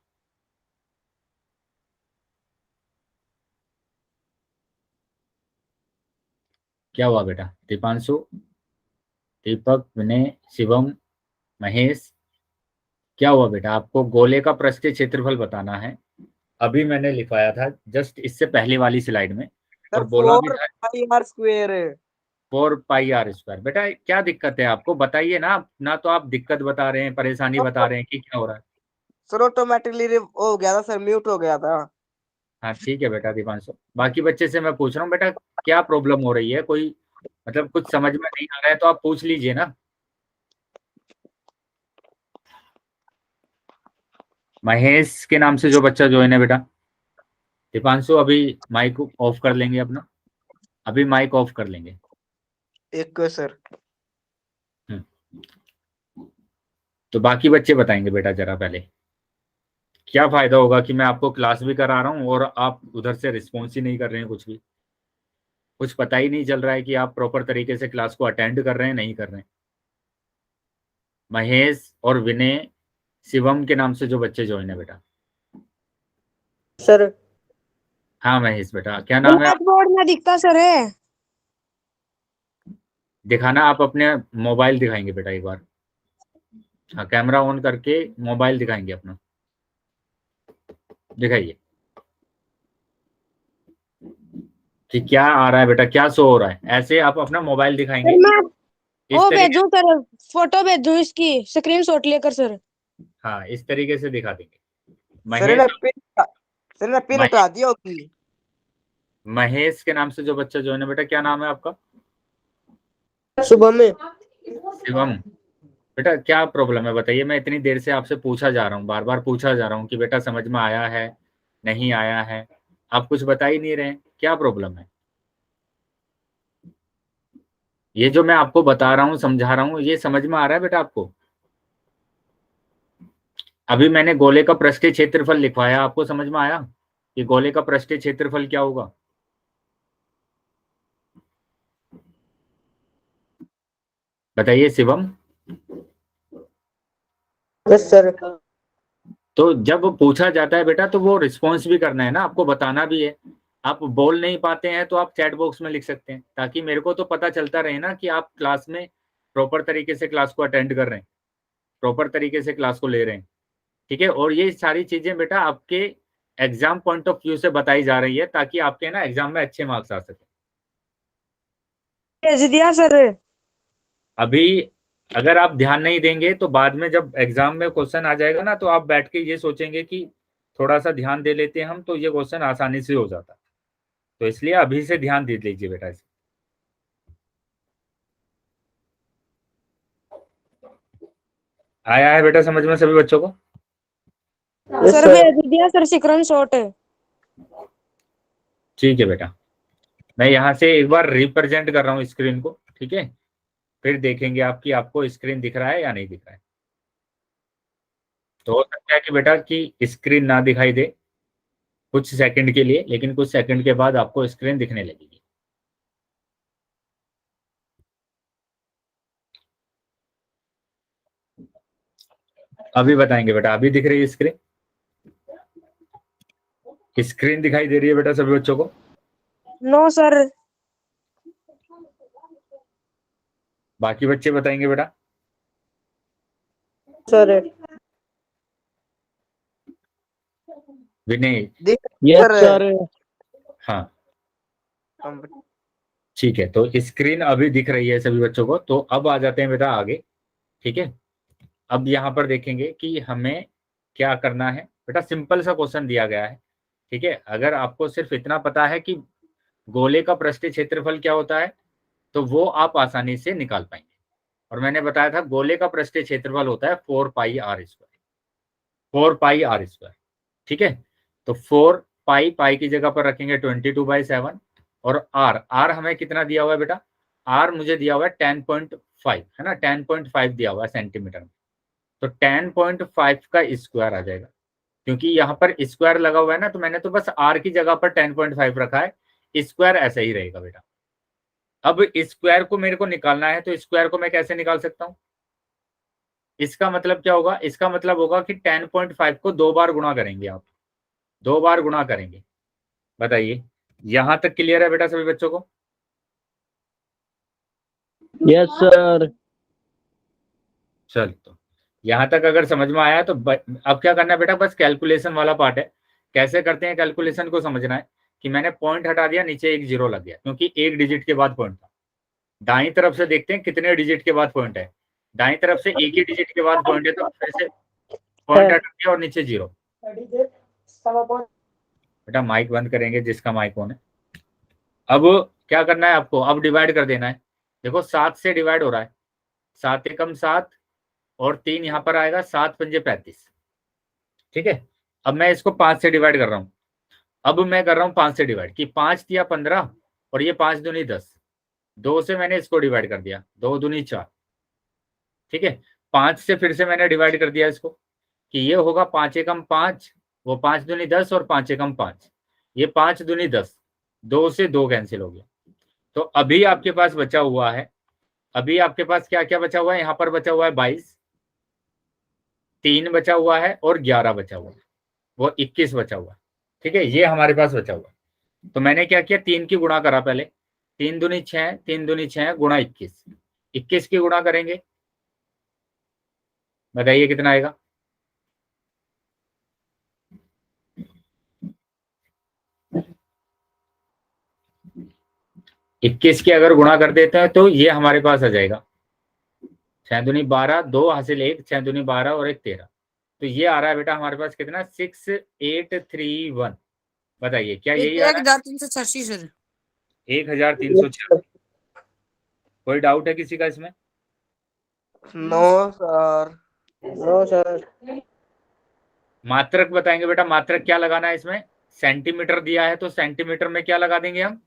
क्या हुआ बेटा? दीपांशु, दीपक, विनय, शिवम, महेश, क्या हुआ बेटा? आपको गोले का पृष्ठीय क्षेत्रफल बताना है। अभी मैंने लिखवाया था जस्ट इससे पहले वाली स्लाइड में, सर और बोला भी 4 था पाई आर स्क्वायर। 4πr²। बेटा क्या दिक्कत है आपको बताइए ना। ना तो आप दिक्कत बता रहे हैं, परेशानी बता रहे हैं कि क्या हो रहा है। सर ऑटोमेटिकली हो गया था सर, म्यूट हो गया था। हाँ ठीक है बेटा दीपांशु, बाकी बच्चे से मैं पूछ रहा हूँ बेटा क्या प्रॉब्लम हो रही है, कोई मतलब कुछ समझ में नहीं आ रहा है तो आप पूछ लीजिए ना। महेश के नाम से जो बच्चा ज्वाइन है बेटा। दीपांशु अभी माइक ऑफ कर लेंगे अपना, अभी माइक ऑफ कर लेंगे। एक को सर। तो बाकी बच्चे बताएंगे बेटा जरा पहले। क्या फायदा होगा कि मैं आपको क्लास भी करा रहा हूँ और आप उधर से रिस्पॉन्स ही नहीं कर रहे हैं, कुछ भी कुछ पता ही नहीं चल रहा है कि आप प्रॉपर तरीके से क्लास को अटेंड कर रहे हैं नहीं कर रहे हैं। महेश और विनय, शिवम के नाम से जो बच्चे ज्वाइन है बेटा। सर हाँ महेश बेटा, क्या नाम है? ब्लैक बोर्ड में दिखता सर है। दिखाना, आप अपने मोबाइल दिखाएंगे बेटा एक बार। हाँ कैमरा ऑन करके मोबाइल दिखाएंगे अपना, दिखाइए कि क्या आ रहा है बेटा, क्या शो हो रहा है। ऐसे आप अपना मोबाइल दिखाएंगे सर मैं इस वो तरीके। भेजूं सर, फोटो भेजूं इसकी स्क्रीनशॉट लेकर सर। हाँ इस तरीके से दिखा देंगे। सर महेश, ने पिन सर ने पिन हटा दिया होगी। महेश के नाम से जो बच्चा ज्वाइन है बेटा, क्या नाम है आपका? सुबह में। शिवम। बेटा क्या प्रॉब्लम है बताइए। मैं इतनी देर से आपसे पूछा जा रहा हूँ, बार बार पूछा जा रहा हूँ कि बेटा समझ में आया है नहीं आया है, आप कुछ बता ही नहीं रहे हैं। क्या प्रॉब्लम है? ये जो मैं आपको बता रहा हूँ समझा रहा हूँ, ये समझ में आ रहा है बेटा आपको? अभी मैंने गोले का पृष्ठीय क्षेत्रफल लिखवाया, आपको समझ में आया कि गोले का पृष्ठीय क्षेत्रफल क्या होगा? बताइए शिवम। Yes sir. तो जब पूछा जाता है बेटा तो वो रिस्पॉन्स भी करना है ना, आपको बताना भी है। आप बोल नहीं पाते हैं तो आप चैट बॉक्स में लिख सकते हैं, ताकि मेरे को तो पता चलता रहे ना कि आप क्लास में प्रॉपर तरीके से क्लास को अटेंड कर रहे हैं, प्रॉपर तरीके से क्लास को ले रहे हैं। ठीक है, और ये सारी चीजें बेटा आपके एग्जाम पॉइंट ऑफ व्यू से बताई जा रही है, ताकि आपके ना एग्जाम में अच्छे मार्क्स आ सके। भेज दिया सर। अभी अगर आप ध्यान नहीं देंगे तो बाद में जब एग्जाम में क्वेश्चन आ जाएगा ना, तो आप बैठ के ये सोचेंगे कि थोड़ा सा ध्यान दे लेते हैं हम तो ये क्वेश्चन आसानी से हो जाता। तो इसलिए अभी से ध्यान दे लीजिए बेटा इसे। आया है बेटा समझ में सभी बच्चों को? सर भेज दिया सर स्क्रीनशॉट। ठीक है बेटा, मैं यहाँ से एक बार रिप्रेजेंट कर रहा हूँ स्क्रीन को, ठीक है। फिर देखेंगे आपकी आपको स्क्रीन दिख रहा है या नहीं दिख रहा है। तो हो सकता है कि बेटा कि स्क्रीन ना दिखाई दे कुछ सेकंड के लिए, लेकिन कुछ सेकंड के बाद आपको स्क्रीन दिखने लगेगी। अभी बताएंगे बेटा, अभी दिख रही है स्क्रीन? स्क्रीन दिखाई दे रही है बेटा सभी बच्चों को? No sir. बाकी बच्चे बताएंगे बेटा। Sir Vinay. Yes sir. Sir. हाँ ठीक है, तो स्क्रीन अभी दिख रही है सभी बच्चों को। तो अब आ जाते हैं बेटा आगे। ठीक है, अब यहाँ पर देखेंगे कि हमें क्या करना है। बेटा सिंपल सा क्वेश्चन दिया गया है। ठीक है, अगर आपको सिर्फ इतना पता है कि गोले का पृष्ठीय क्षेत्रफल क्या होता है तो वो आप आसानी से निकाल पाएंगे। और मैंने बताया था गोले का पृष्ठीय क्षेत्रफल होता है 4πr²। 4πr²। ठीक है, तो 4 पाई की जगह पर रखेंगे 22/7। और आर हमें कितना दिया हुआ है बेटा? आर मुझे दिया हुआ है 10.5, है ना, 10.5 दिया हुआ है सेंटीमीटर में। तो 10.5 का स्क्वायर आ जाएगा। क्योंकि यहाँ पर स्क्वायर लगा हुआ है ना, तो मैंने तो बस आर की जगह पर 10.5 रखा है, स्क्वायर ऐसा ही रहेगा बेटा। अब स्क्वायर को मेरे को निकालना है, तो स्क्वायर को मैं कैसे निकाल सकता हूँ? इसका मतलब क्या होगा? इसका मतलब होगा कि 10.5 को 2 बार गुणा करेंगे आप, 2 बार गुणा करेंगे। बताइए, यहां तक क्लियर है बेटा सभी बच्चों को? Yes sir. चल, तो यहां तक अगर समझ में आया तो अब क्या करना है बेटा? बस कैलकुलेशन वाला पार्ट है। कैसे करते हैं कैलकुलेशन को समझना है कि मैंने पॉइंट हटा दिया, नीचे एक जीरो लग गया क्योंकि एक डिजिट के बाद पॉइंट था। दाईं तरफ से देखते हैं कितने डिजिट के बाद पॉइंट है। दाईं तरफ से एक ही डिजिट के बाद पॉइंट है, तो फिर से पॉइंट हटा दिया और नीचे जीरो। बेटा माइक बंद करेंगे जिसका माइक ऑन है। अब क्या करना है आपको? अब डिवाइड कर देना है। देखो 7 से डिवाइड हो रहा है, 7 एकम 7 और 3 यहाँ पर आएगा, 7 पंजे 35। ठीक है, अब मैं इसको 5 से डिवाइड कर रहा हूँ। अब मैं कर रहा हूँ 5 से डिवाइड कि 5 दिया 15 और ये 5 दूनी 10। 2 से मैंने इसको डिवाइड कर दिया, 2 दूनी 4। ठीक है, 5 से फिर से मैंने डिवाइड कर दिया इसको कि ये होगा 5 एकम 5, वो 5 दूनी 10 और 5 एकम 5, ये 5 दूनी 10। 2 से 2 कैंसिल हो गया। तो अभी आपके पास बचा हुआ है, अभी आपके पास क्या क्या बचा हुआ है? यहाँ पर बचा हुआ है 22, 3 बचा हुआ है और 11 बचा हुआ है, वो 21 बचा हुआ है। ठीक है, ये हमारे पास बचा हुआ है। तो मैंने क्या किया? 3 की गुणा करा पहले। 3 दूनी 6, 3 दूनी 6 गुणा 21, 21 की गुणा करेंगे। बताइए कितना आएगा? इक्कीस की अगर गुणा कर देते हैं तो ये हमारे पास आ जाएगा 6 दूनी 12, 2 हासिल 1, 6 दूनी 12 और 1 13। तो ये आ रहा है बेटा हमारे पास कितना? 6831। बताइए क्या यही आ रहा है? 1386 सर। 1386। कोई डाउट है किसी का इसमें? No sir. No sir. मात्रक बताएंगे बेटा। मात्रक क्या लगाना है इसमें? सेंटीमीटर दिया है तो सेंटीमीटर में क्या लगा देंगे हम?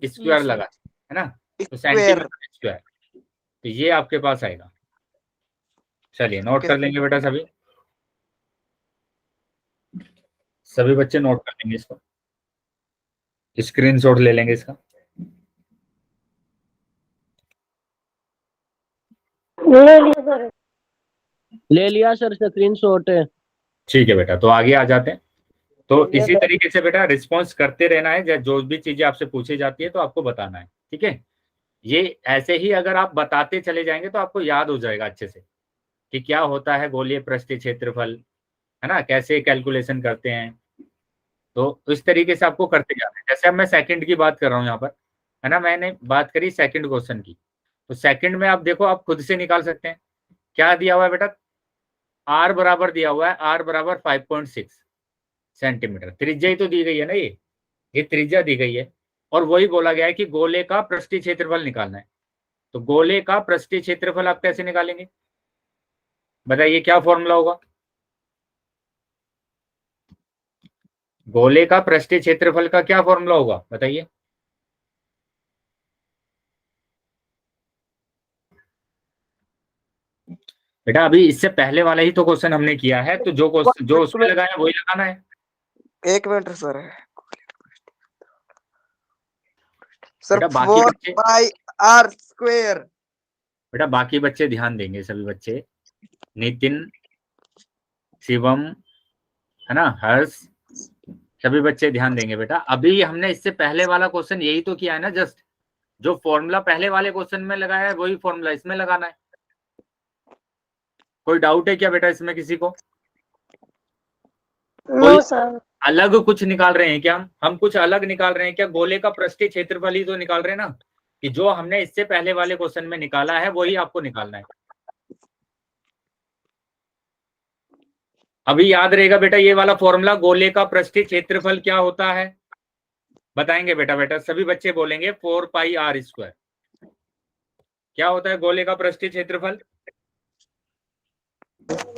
स्क्वायर लगा, है ना, तो स्क्वायर। Centimetre square. तो ये आपके पास आएगा। चलिए नोट कर लेंगे बेटा सभी, सभी बच्चे नोट कर लेंगे इसको, स्क्रीनशॉट ले लेंगे इसका। ले लिया सर, स्क्रीनशॉट है। ठीक है बेटा, तो आगे आ जाते हैं। तो इसी तरीके से बेटा रिस्पॉन्स करते रहना है, जो भी चीजें आपसे पूछी जाती है तो आपको बताना है। ठीक है, ये ऐसे ही अगर आप बताते चले जाएंगे तो आपको याद हो जाएगा अच्छे से कि क्या होता है गोलीय पृष्ठीय क्षेत्रफल, है ना, कैसे कैलकुलेशन करते हैं। तो इस तरीके से आपको करते जाना है। जैसे अब मैं सेकंड की बात कर रहा हूँ यहाँ पर, है ना, मैंने बात करी सेकंड क्वेश्चन की। तो सेकंड में आप देखो, आप खुद से निकाल सकते हैं। क्या दिया हुआ है बेटा? आर बराबर दिया हुआ है, आर बराबर 5.6 सेंटीमीटर। त्रिज्या ही तो दी गई है ना, ये त्रिज्या दी गई है। और वही बोला गया है कि गोले का पृष्ठीय क्षेत्रफल निकालना है। तो गोले का पृष्ठीय क्षेत्रफल आप कैसे निकालेंगे? बताइए क्या फॉर्मूला होगा? गोले का पृष्ठीय क्षेत्रफल का क्या फॉर्मूला होगा बताइए? बेटा अभी इससे पहले वाला ही तो क्वेश्चन हमने किया है, तो जो उसमें लगाया वही लगाना है। एक मिनट सर। बेटा सर बाकी 4 बच्चे, पाई आर स्क्वायर। बेटा बाकी बच्चे ध्यान देंगे, सभी बच्चे, नितिन, शिवम, है ना, हर्ष, सभी बच्चे ध्यान देंगे बेटा। अभी हमने इससे पहले वाला क्वेश्चन यही तो किया है ना, जस्ट जो फॉर्मूला पहले वाले क्वेश्चन में लगाया है वही फॉर्मूला इसमें लगाना है। कोई डाउट है क्या बेटा इसमें किसी को? कोई अलग कुछ निकाल रहे हैं क्या? हम कुछ अलग निकाल रहे हैं क्या? गोले का पृष्ठीय क्षेत्रफल ही तो निकाल रहे हैं ना। कि जो हमने इससे पहले वाले क्वेश्चन में निकाला है वही आपको निकालना है। अभी याद रहेगा बेटा ये वाला फॉर्मूला, गोले का पृष्ठीय क्षेत्रफल क्या होता है बताएंगे बेटा? बेटा सभी बच्चे बोलेंगे 4 पाई आर स्क्वायर। क्या होता है गोले का पृष्ठीय क्षेत्रफल?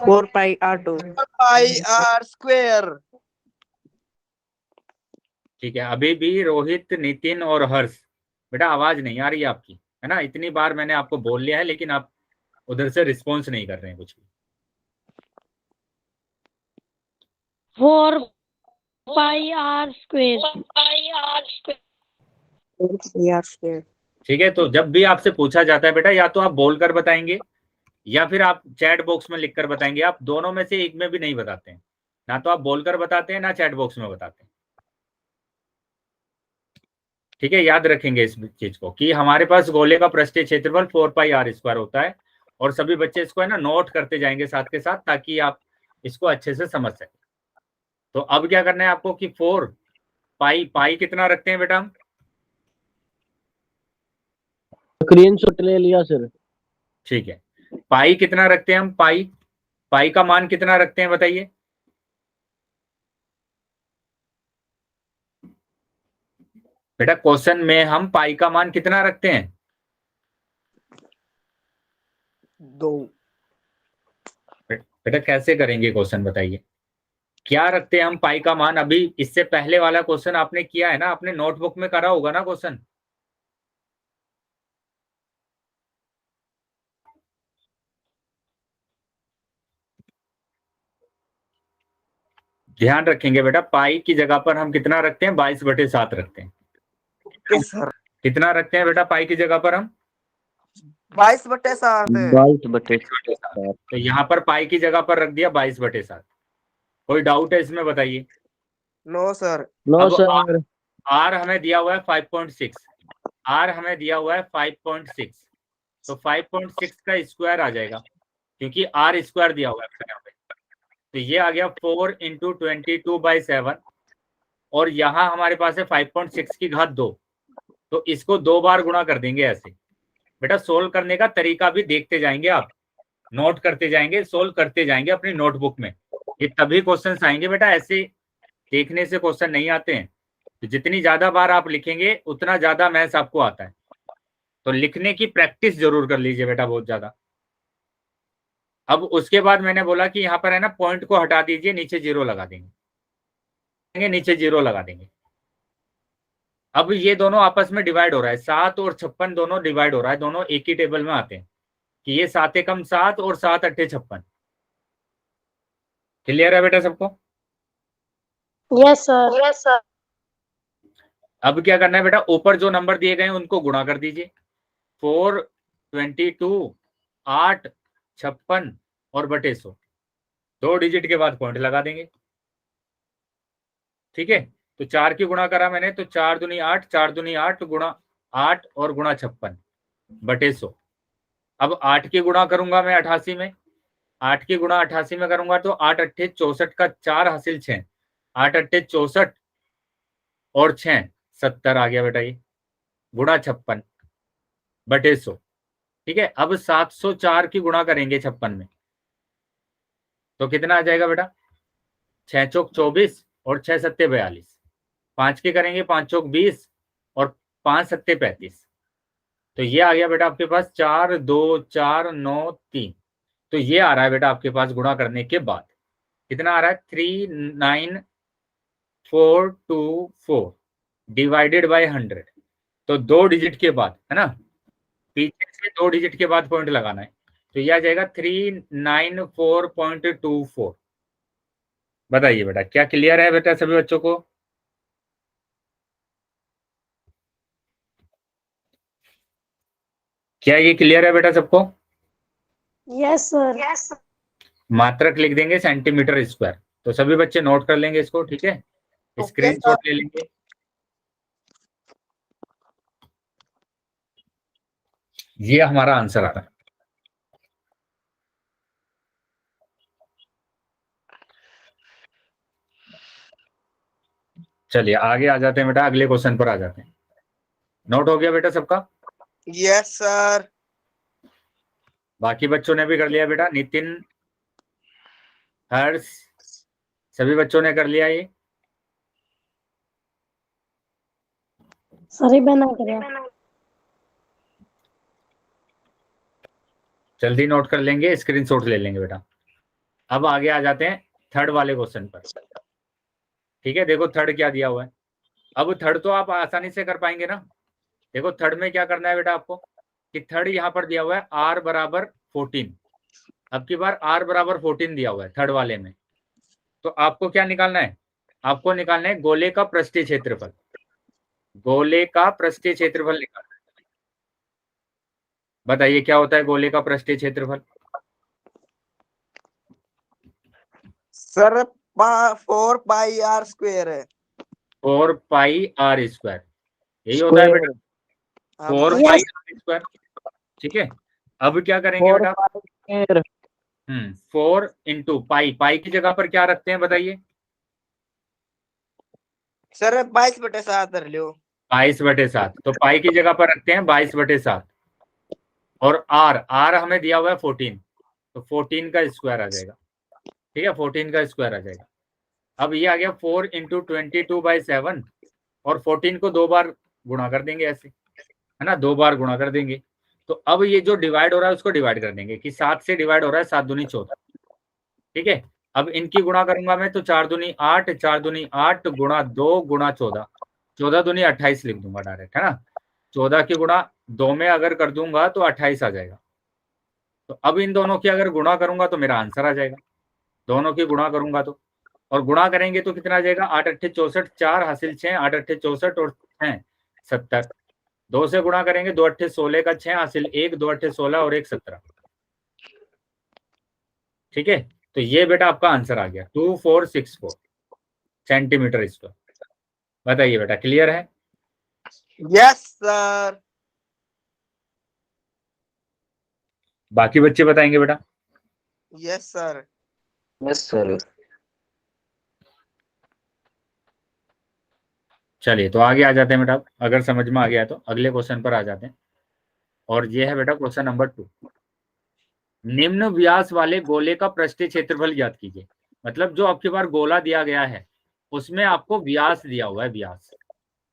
4 पाई R2। Pi are square. ठीक है, अभी भी रोहित, नितिन और हर्ष, बेटा आवाज नहीं आ रही है आपकी, है ना? इतनी बार मैंने आपको बोल लिया है लेकिन आप उधर से रिस्पॉन्स नहीं कर रहे हैं कुछ भी। 4 पाई आर स्क्वायर। यार स्क्वायर। ठीक है, तो जब भी आपसे पूछा जाता है बेटा, या तो आप बोलकर बताएंगे या फिर आप चैट बॉक्स में लिखकर बताएंगे। आप दोनों में से एक में भी नहीं बताते हैं, ना तो आप बोलकर बताते हैं ना चैट बॉक्स में बताते हैं। ठीक है, याद रखेंगे इस चीज को कि हमारे पास गोले का पृष्ठीय क्षेत्रफल 4 पाई आर स्क्वायर होता है, और सभी बच्चे इसको है ना नोट करते जाएंगे साथ के साथ, ताकि आप इसको अच्छे से समझ सकें। तो अब क्या करना है आपको कि 4 पाई, पाई कितना रखते हैं बेटा हम? स्क्रीनशॉट ले लिया सर। ठीक है, पाई कितना रखते हैं हम? पाई, पाई का मान कितना रखते हैं बताइए? बेटा क्वेश्चन में हम पाई का मान कितना रखते हैं? 2। बेटा कैसे करेंगे क्वेश्चन बताइए? क्या रखते हैं हम पाई का मान? अभी इससे पहले वाला क्वेश्चन आपने किया है ना, आपने नोटबुक में करा होगा ना क्वेश्चन। ध्यान रखेंगे बेटा, पाई की जगह पर हम कितना रखते हैं? 22/7 रखते हैं। सर कितना रखते हैं बेटा पाई की जगह पर हम? 22/7। 22/7। तो यहाँ पर पाई की जगह पर रख दिया 22/7। कोई डाउट है इसमें बताइए? No sir. नो अब सर। आर हमें दिया हुआ है 5.6, आर हमें दिया हुआ है 5.6, तो 5.6 का स्क्वायर आ जाएगा, क्योंकि आर स्क्वायर दिया हुआ है यहाँ पे। तो ये आ गया 4 × 22/7, और यहाँ हमारे पास है 5.6 की घात 2, तो इसको 2 बार गुणा कर देंगे ऐसे। बेटा सोल्व करने का तरीका भी देखते जाएंगे आप, नोट करते जाएंगे, सोल्व करते जाएंगे अपनी नोटबुक में। ये तभी क्वेश्चन आएंगे बेटा, ऐसे देखने से क्वेश्चन नहीं आते हैं। तो जितनी ज्यादा बार आप लिखेंगे उतना ज्यादा मैथ्स आपको आता है। तो लिखने की प्रैक्टिस जरूर कर लीजिए बेटा बहुत ज्यादा। अब उसके बाद मैंने बोला कि यहाँ पर है ना पॉइंट को हटा दीजिए, नीचे 0 लगा देंगे, नीचे 0 लगा देंगे। अब ये दोनों आपस में डिवाइड हो रहा है, 7 और 56 दोनों डिवाइड हो रहा है, दोनों एक ही टेबल में आते हैं कि ये 7 × 7 और 7 × 8 = 56। क्लियर है बेटा सबको? Yes sir. अब क्या करना है बेटा, ऊपर जो नंबर दिए गए हैं उनको गुणा कर दीजिए। 4, 22, 8, 56 और बटे 100, 2 डिजिट के बाद पॉइंट लगा देंगे। ठीक है, तो 4 की गुणा करा मैंने, तो 4 दूनी 8, 4 दूनी 8 गुणा 8 और गुणा 56 बटे 100। अब 8 की गुणा करूंगा मैं 88 में, 8 की गुणा 88 में करूंगा तो 8 8 64 का 4 हासिल 6, 8 8 64 और 6 70 आ गया बेटा, ये गुणा 56 बटे 100। ठीक है, अब 704 की गुणा करेंगे 56 में, तो कितना आ जाएगा बेटा? 6 चौक 24 और 6 सत्ते 42, 5 के करेंगे 5 चौक 20 और 5 सत्ते 35, तो ये आ गया बेटा आपके पास 4 2 4 9 3। तो ये आ रहा है बेटा आपके पास गुणा करने के बाद कितना आ रहा है? 39424 डिवाइडेड बाय 100। तो 2 डिजिट के बाद है ना, पीछे से 2 डिजिट के बाद पॉइंट लगाना है, तो ये आ जाएगा 394.24। बताइए बेटा क्या क्लियर है बेटा सभी बच्चों को? क्या ये क्लियर है बेटा सबको? Yes sir. मात्रक लिख देंगे सेंटीमीटर स्क्वायर, तो सभी बच्चे नोट कर लेंगे इसको। ठीक है, ओके स्क्रीनशॉट ले लेंगे। ये हमारा आंसर आ रहा है। चलिए आगे आ जाते हैं बेटा, अगले क्वेश्चन पर आ जाते हैं। नोट हो गया बेटा सबका? Yes sir. बाकी बच्चों ने भी कर लिया बेटा, नितिन, हर्ष, सभी बच्चों ने कर लिया ये। सर बना कर जल्दी नोट कर लेंगे, स्क्रीनशॉट ले लेंगे बेटा। अब आगे आ जाते हैं थर्ड वाले क्वेश्चन पर। ठीक है, देखो थर्ड क्या दिया हुआ है। अब थर्ड तो आप आसानी से कर पाएंगे ना। देखो थर्ड में क्या करना है बेटा आपको, कि थर्ड यहाँ पर दिया हुआ है r बराबर 14। अब की बार r बराबर 14 दिया हुआ है थर्ड वाले में, तो आपको क्या निकालना है, आपको निकालना है गोले का पृष्ठीय क्षेत्रफल। गोले का पृष्ठीय क्षेत्रफल निकालना है। बताइए क्या होता है गोले का पृष्ठीय क्षेत्रफल। सर 4 पाई r² है। 4 पाई r स्क्वायर, यही होता है बेटा, 4 पाई r स्क्वायर। ठीक है, अब क्या करेंगे बेटा, 4 इंटू पाई, पाई की जगह पर क्या रखते हैं बताइए। सर 22/7 कर लियो। 22/7, तो पाई की जगह पर रखते हैं 22/7। और r हमें दिया हुआ है 14, तो 14 का स्क्वायर आ जाएगा। ठीक है, 14 का स्क्वायर आ जाएगा। अब ये आ गया 4 इंटू 22/7, और 14 को 2 बार गुणा कर देंगे ऐसे, है ना, 2 बार गुणा कर देंगे। तो अब ये जो डिवाइड हो रहा है उसको डिवाइड कर देंगे, कि 7 से डिवाइड हो रहा है, 7 दूनी 14। ठीक है, अब इनकी गुणा करूंगा मैं, तो 4 दूनी 8, 4 दूनी 8 गुणा 2 गुणा 14, 14 दूनी 28 लिख दूंगा डायरेक्ट, है ना। 14 की गुणा 2 में अगर कर दूंगा तो 28 आ जाएगा। तो अब इन दोनों की अगर गुणा करूंगा तो मेरा आंसर आ जाएगा, दोनों की गुणा करूंगा तो, और गुणा करेंगे तो कितना आ जाएगा, 8 8 64, 4 हासिल 6, 8 8 64 और 6 70। 2 से गुणा करेंगे, 2 8 16 का 6 हासिल 1, 2 8 16 और 1 17। ठीक है, तो ये बेटा आपका आंसर आ गया 2464 सेंटीमीटर स्क्वायर। बताइए बेटा, क्लियर है। Yes sir. बाकी बच्चे बताएंगे बेटा। Yes sir. Yes sir. चलिए तो आगे आ जाते हैं बेटा, अगर समझ में आ गया तो अगले क्वेश्चन पर आ जाते हैं। और ये है बेटा क्वेश्चन नंबर 2। निम्न व्यास वाले गोले का पृष्ठीय क्षेत्रफल ज्ञात कीजिए। मतलब जो आपके पास गोला दिया गया है उसमें आपको व्यास दिया हुआ है, व्यास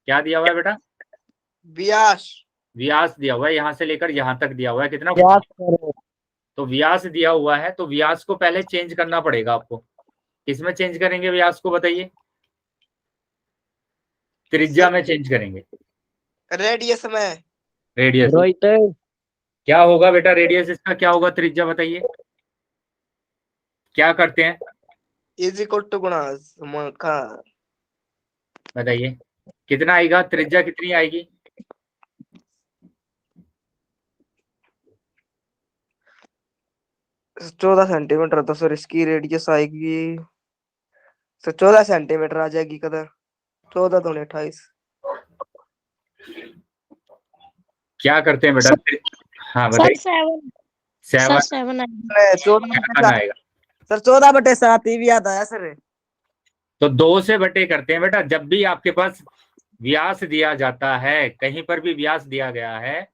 क्या दिया हुआ है बेटा, व्यास। व्यास दिया हुआ है, यहां से लेकर यहां तक दिया हुआ है, कितना, यस सर। तो व्यास दिया हुआ है, तो व्यास को पहले चेंज करना पड़ेगा आपको। किसमें चेंज करेंगे व्यास को बताइए, त्रिज्या में चेंज करेंगे, रेडियस में। रेडियस। रोहित क्या होगा बेटा रेडियस इसका, क्या होगा त्रिज्या बताइए, क्या करते हैं इज इक्वल टू गुणा का। बताइए, कितना आएगा त्रिज्या, कितनी आएगी, 14 सेंटीमीटर, तो सर इसकी रेडियस आएगी, सर 14 सेंटीमीटर आ जाएगी कदर। 14 दूनी 28। क्या करते हैं बेटा हाँ सर बताइए। 7 7 सर 7 आएगा, सर 14/7 ही भी याद आया सर। तो 2 से बटे करते हैं बेटा। जब भी आपके पास व्यास दिया जाता है, कहीं पर भी व्यास दिया गया है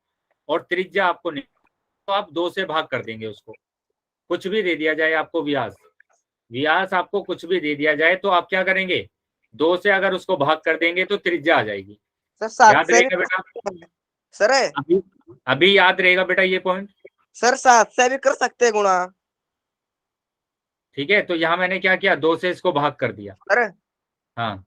और त्रिज्या आपको नहीं, तो आप 2 से भाग कर देंगे उसको। कुछ भी दे दिया जाए आपको व्यास, व्यास आपको कुछ भी दे दिया जाए तो आप क्या करेंगे, 2 से अगर उसको भाग कर देंगे तो त्रिज्या आ जाएगी। सर 7 याद से रहेगा भी बेटा, सर अभी याद रहेगा बेटा ये पॉइंट। सर 7 से भी कर सकते हैं गुणा। ठीक है, तो यहाँ मैंने क्या किया, 2 से इसको भाग कर दिया। सर हाँ,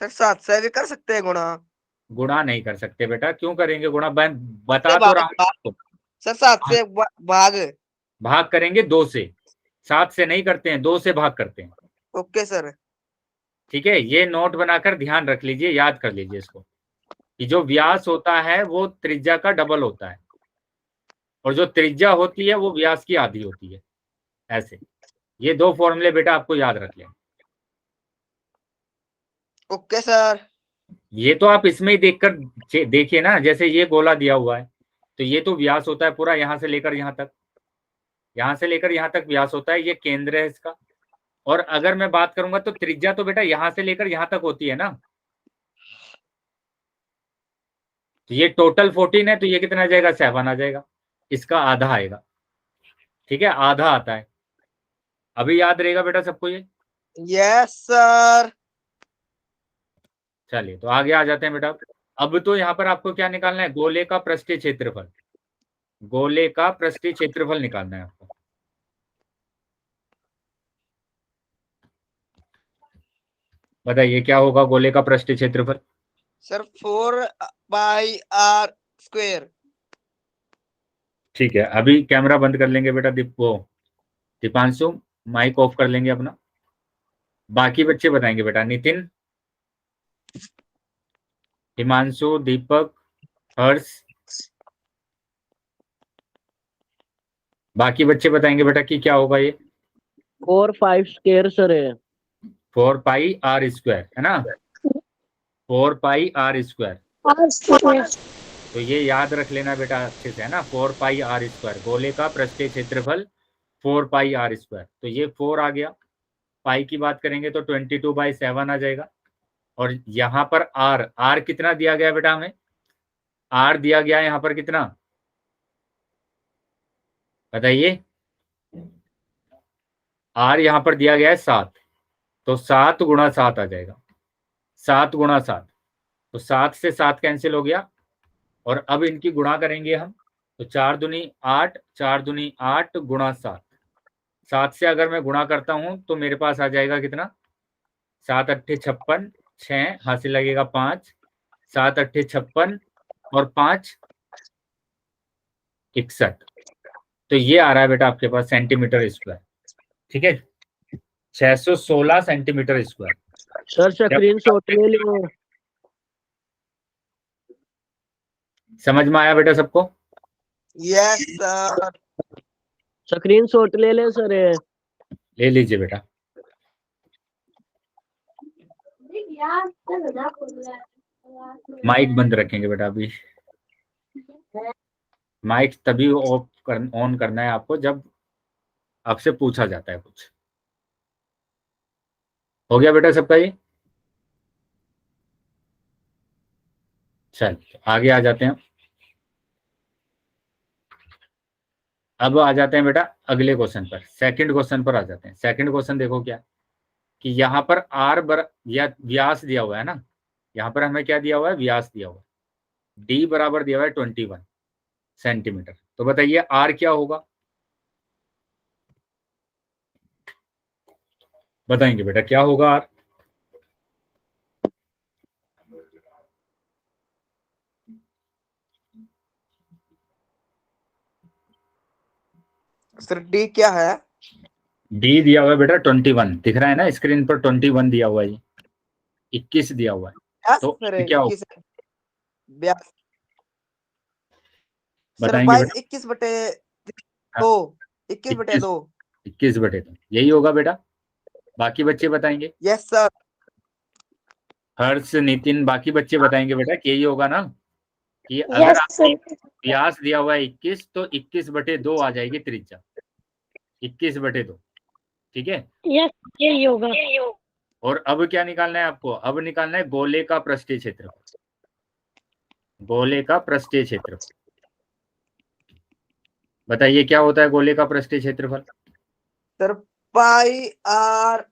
सर 7 से भी कर सकते हैं गुणा। गुणा नहीं कर सकते बेटा, क्यों करेंगे गुणा, मैं बता से तो रहा हूँ आपको। सर 7 से भाग। भाग करेंगे 2 से, 7 से नहीं करते हैं, 2 से भाग करते हैं। Okay sir. ठीक है, ये नोट बनाकर ध्यान रख लीजिए, याद कर लीजिए इसको, कि जो व्यास होता है वो त्रिज्या का डबल होता है, और जो त्रिज्या होती है वो व्यास की आधी होती है। ऐसे ये 2 फॉर्मूले बेटा आपको याद रख लें। Okay sir. ये तो आप इसमें ही देखकर देखिए ना, जैसे ये गोला दिया हुआ है तो ये तो व्यास होता है पूरा, यहां से लेकर यहां तक, यहां से लेकर यहां तक व्यास होता है, ये केंद्र है इसका। और अगर मैं बात करूंगा तो त्रिज्या तो बेटा यहां से लेकर यहां तक होती है ना, तो ये टोटल 14 है, तो ये कितना आ जाएगा, 7 आ जाएगा, इसका आधा आएगा। ठीक है, आधा आता है। अभी याद रहेगा बेटा सबको ये? Yes sir. चलिए तो आगे आ जाते हैं बेटा। अब तो यहाँ पर आपको क्या निकालना है, गोले का पृष्ठीय क्षेत्रफल। गोले का पृष्ठीय क्षेत्रफल निकालना है आपको। बताइए क्या होगा गोले का पृष्ठीय क्षेत्रफल? सर 4 पाई r²। ठीक है, अभी कैमरा बंद कर लेंगे बेटा, दीपांशु माइक ऑफ कर लेंगे अपना। बाकी बच्चे बताएंगे बेटा, नितिन, हिमांशु, दीपक, हर्ष, बाकी बच्चे बताएंगे बेटा कि क्या होगा ये। 4 5 सर है। 4 पाई r² है ना, 4 पाई r²। तो ये याद रख लेना बेटा अच्छे से, है ना, 4 पाई r², गोले का पृष्ठीय क्षेत्रफल 4 पाई r²। तो ये 4 आ गया, पाई की बात करेंगे तो 22/7 आ जाएगा। और यहाँ पर r कितना दिया गया बेटा हमें, r दिया गया यहाँ पर कितना, बताइए। r यहाँ पर दिया गया है 7, तो 7 × 7 आ जाएगा, 7 × 7। तो 7 से 7 कैंसिल हो गया, और अब इनकी गुणा करेंगे हम, तो 4 दूनी 8, 4 दूनी 8 × 7। 7 से अगर मैं गुणा करता हूं तो मेरे पास आ जाएगा कितना, 7 अट्ठे 56, 6 हासिल लगेगा 5, 7 अट्ठे 56 और 5 61। तो ये आ रहा है बेटा आपके पास सेंटीमीटर स्क्वायर। ठीक है, 616 centimetre square. Sir screen shot ले लो। समझ में आया बेटा सबको? Yes sir. स्क्रीन शॉट ले ले सर ये। ले लीजिए बेटा। माइक बंद रखेंगे बेटा अभी। माइक तभी ऑन करना है आपको जब आपसे पूछा जाता है कुछ। हो गया बेटा सबका ये? चलिए आगे आ जाते हैं। अब आ जाते हैं बेटा अगले क्वेश्चन पर, सेकंड क्वेश्चन पर आ जाते हैं। सेकंड क्वेश्चन देखो क्या, कि यहाँ पर या व्यास दिया हुआ है ना, यहाँ पर हमें क्या दिया हुआ है, व्यास दिया हुआ है। डी बराबर दिया हुआ है 21 सेंटीमीटर। तो बताइए आर क्या होगा, बताएंगे बेटा क्या होगा आर? सर डी क्या है? डी दिया हुआ है बेटा 21, दिख रहा है ना स्क्रीन पर, 21 दिया हुआ है, 21 दिया हुआ है। यस तो सर क्या होगा 21। सर बताएंगे 22 बेटा? 21/2, 21/2। 21/2 यही होगा बेटा। बाकी बच्चे बताएंगे, यस सर। हर्ष, नितिन, बाकी बच्चे बताएंगे बेटा कि यही होगा ना, कि अगर आपने व्यास दिया हुआ है 21 तो 21/2 आ जाएगी त्रिज्या, 21/2। ठीक है, यस यही होगा। और अब क्या निकालना है आपको, अब निकालना है गोले का पृष्ठीय क्षेत्रफल। गोले का पृष्ठीय क्षेत्रफल बताइए क्या होता है गोले का पृष्ठीय क्षेत्रफल? Sir πr/h²।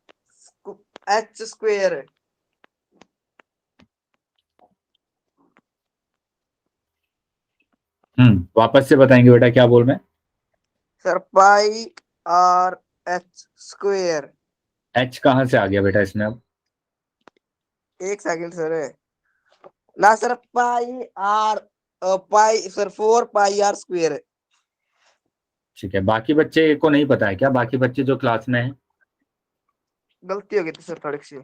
वापस से बताएंगे बेटा क्या बोल रहे हैं? Sir πr/h²। एच कहाँ से आ गया बेटा इसमें अब? एक सेकंड सर। ना सर सर 4 πr²। ठीक है, बाकी बच्चे को नहीं पता है क्या, बाकी बच्चे जो क्लास में हैं? गलती हो गई थी सर थोड़ी सी।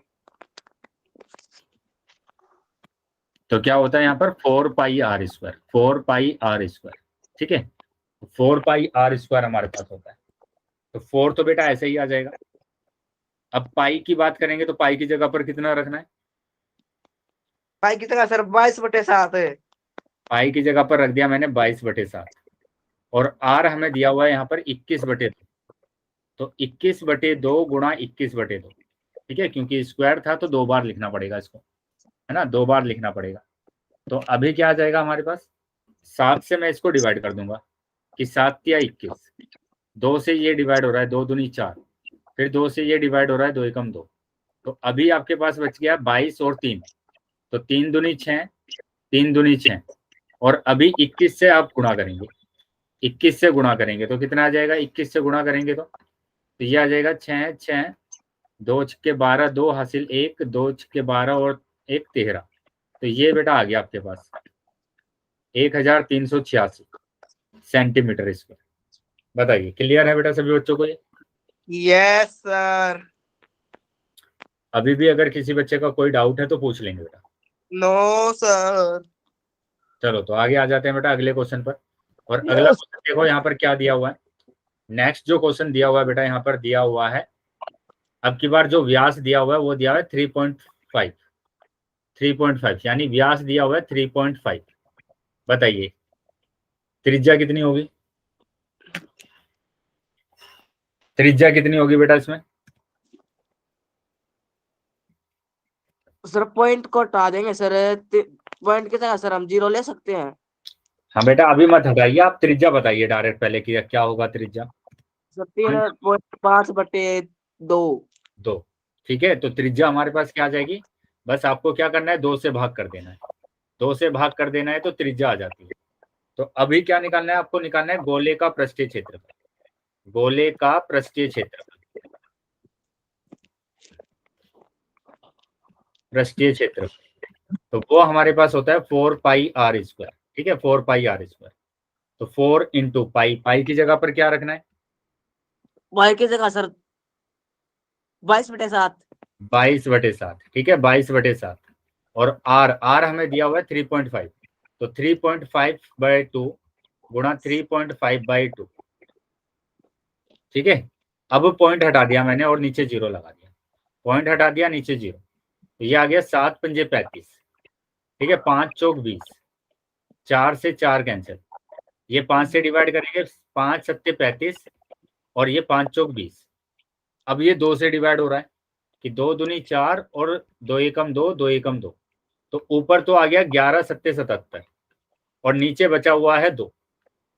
तो क्या होता है यहाँ पर 4 πr², 4 πr²। ठीक है, 4 πr² हमारे पास होता है। तो 4 तो बेटा ऐसे ही आ जाएगा। अब पाई की बात करेंगे तो पाई की जगह पर कितना रखना है? पाई कितना सर 22/7 है। पाई की जगह पर रख दिया मैंने 22/7, और आर हमें दिया हुआ है यहाँ पर 21/2। तो 21/2 गुणा 21/2। ठीक है, क्योंकि स्क्वायर था तो 2 बार लिखना पड़ेगा इसको, है ना, 2 बार लिखना पड़ेगा। तो अभी क्या आ जाएगा हमारे पास, 7 से मैं इसको डिवाइड कर दूंगा कि 7 या 21, 2 से ये डिवाइड हो रहा है, 2 दूनी 4, फिर 2 से ये डिवाइड हो रहा है, 2 एकम 2। तो अभी आपके पास बच गया 22 और 3, तो 3 दूनी 6, 3 दूनी 6, और अभी 21 से आप गुणा करेंगे, 21 से गुणा करेंगे तो कितना आ जाएगा, 21 से गुणा करेंगे तो ये आ जाएगा 6 6, 2 छक्के 12, 2 हासिल 1, 2 छक्के 12 और 1 13। तो ये बेटा आ गया आपके पास 1386 सेंटीमीटर स्क्वायर। बताइए क्लियर है बेटा सभी बच्चों को ये? Yes sir. अभी भी अगर किसी बच्चे का कोई डाउट है तो पूछ लेंगे बेटा। No sir. चलो तो आगे आ जाते हैं बेटा अगले क्वेश्चन पर। और अगला क्वेश्चन देखो यहाँ पर क्या दिया हुआ है। नेक्स्ट जो क्वेश्चन दिया हुआ है बेटा, यहाँ पर दिया हुआ है, अब की बार जो व्यास दिया हुआ है वो दिया हुआ है 3.5 यानी व्यास दिया हुआ है 3.5। बताइए त्रिज्या कितनी होगी, त्रिज्या कितनी होगी बेटा इसमें? सर पॉइंट को हटा देंगे सर, पॉइंट की जगह सर हम 0 ले सकते हैं। हाँ बेटा अभी मत हटाइए, आप त्रिज्या बताइए डायरेक्ट पहले कि क्या होगा त्रिज्या। सर 3.5/2। ठीक है, तो त्रिज्या हमारे पास क्या आ जाएगी, बस आपको क्या करना है 2 से भाग कर देना है, 2 से भाग कर देना है तो त्रिज्या आ जाती है। तो अभी क्या निकालना है आपको, निकालना है गोले का पृष्ठीय क्षेत्रफल, गोले का पृष्ठीय क्षेत्रफल, पृष्ठीय क्षेत्रफल। तो वो हमारे पास होता है 4πr²। ठीक है 4πr²। तो 4 इंटू पाई, पाई की जगह पर क्या रखना है, वाई की जगह सर 22/7। 22/7। ठीक है 22/7। और आर, आर हमें दिया हुआ है 3.5, तो 3.5/2 गुणा 3.5/2। ठीक है, अब पॉइंट हटा दिया मैंने और नीचे 0 लगा दिया, पॉइंट हटा दिया नीचे 0, तो ये आ गया 7 पंजे 35। ठीक है 5 चौक 20, 4 से 4 कैंसिल, ये 5 से डिवाइड करेंगे, 5 सत्ते 35 और ये 5 चौक 20। अब ये 2 से डिवाइड हो रहा है कि 2 दूनी 4 और 2 एकम 2, 2 एकम 2, तो ऊपर तो आ गया 11 सत्ते 77 और नीचे बचा हुआ है 2,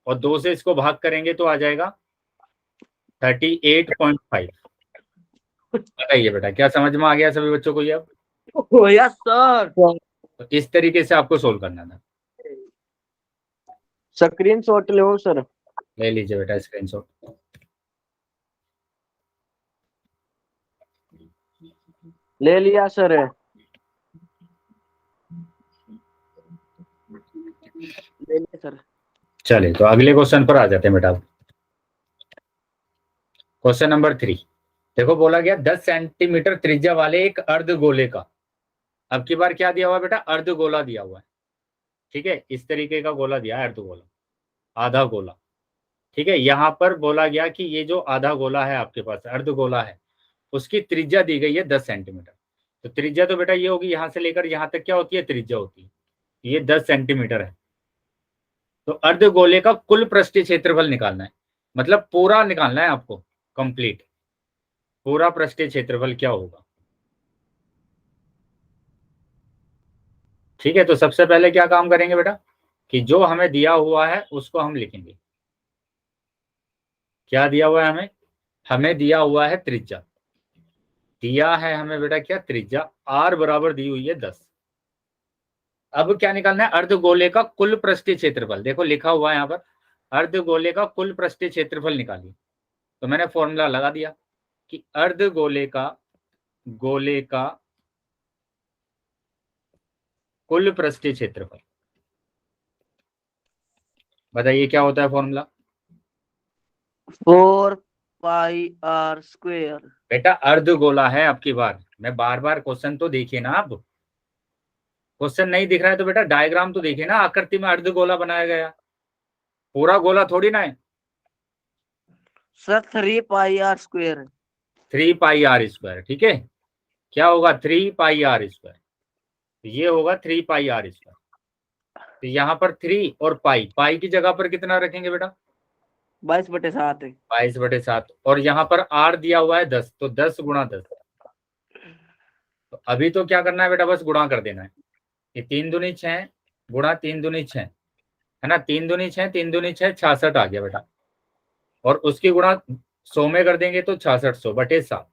और 2 से इसको भाग करेंगे तो आ जाएगा 38.5। बताइए बेटा क्या समझ में आ गया सभी बच्चों को ये? अब यस सर। तो इस तरीके से आपको सोल्व करना था। स्क्रीन शॉट लो सर। ले लीजिए बेटा स्क्रीनशॉट। ले लिया सर। ले लिया सर। चलिए तो अगले क्वेश्चन पर आ जाते हैं बेटा। क्वेश्चन नंबर 3 देखो, बोला गया 10 सेंटीमीटर त्रिज्या वाले एक अर्धगोले का, अब की बार क्या दिया हुआ है बेटा, अर्धगोला दिया हुआ है। ठीक है इस तरीके का गोला दिया है, अर्धगोला, आधा गोला। ठीक है, यहाँ पर बोला गया कि ये जो आधा गोला है आपके पास, अर्धगोला है, उसकी त्रिज्या दी गई है 10 सेंटीमीटर। तो त्रिज्या तो बेटा ये होगी, यहाँ से लेकर यहाँ तक क्या होती है त्रिज्या होती है, ये 10 सेंटीमीटर है। तो अर्धगोले का कुल पृष्ठीय क्षेत्रफल निकालना है, मतलब पूरा निकालना है आपको, कंप्लीट पूरा पृष्ठीय क्षेत्रफल क्या होगा। ठीक है, तो सबसे पहले क्या काम करेंगे बेटा कि जो हमें दिया हुआ है उसको हम लिखेंगे। क्या दिया हुआ है हमें, हमें दिया हुआ है त्रिज्या, दिया है हमें बेटा क्या त्रिज्या, आर बराबर दी हुई है 10। अब क्या निकालना है, अर्धगोले का कुल पृष्ठीय क्षेत्रफल। देखो लिखा हुआ है यहाँ पर अर्धगोले का कुल पृष्ठीय क्षेत्रफल निकालिए। तो मैंने फॉर्मूला लगा दिया कि अर्धगोले का, गोले का कुल पृष्ठीय क्षेत्रफल, बताइए क्या होता है फॉर्मूला। 4πr²। बेटा अर्धगोला है, आपकी बार मैं बार बार क्वेश्चन तो देखिए ना, आप क्वेश्चन नहीं दिख रहा है तो बेटा डायग्राम तो देखिए ना, आकृति में अर्धगोला बनाया गया, पूरा गोला थोड़ी ना है। Sir 3πr²। 3πr²। ठीक है, क्या होगा 3πr², ये होगा 3πr²। तो यहाँ पर 3 और पाई, पाई की जगह पर कितना रखेंगे बेटा 22/7। 22/7, और यहाँ पर r दिया हुआ है 10, तो 10 गुणा 10। तो अभी तो क्या करना है बेटा, बस गुणा कर देना है, ये 3 दूनी 6, गुणा 3 दूनी 6 है ना, 3 दूनी 6, 3 दूनी 6, 66 आ गया बेटा। और उसकी गुणा 100 में कर देंगे तो 6600/7,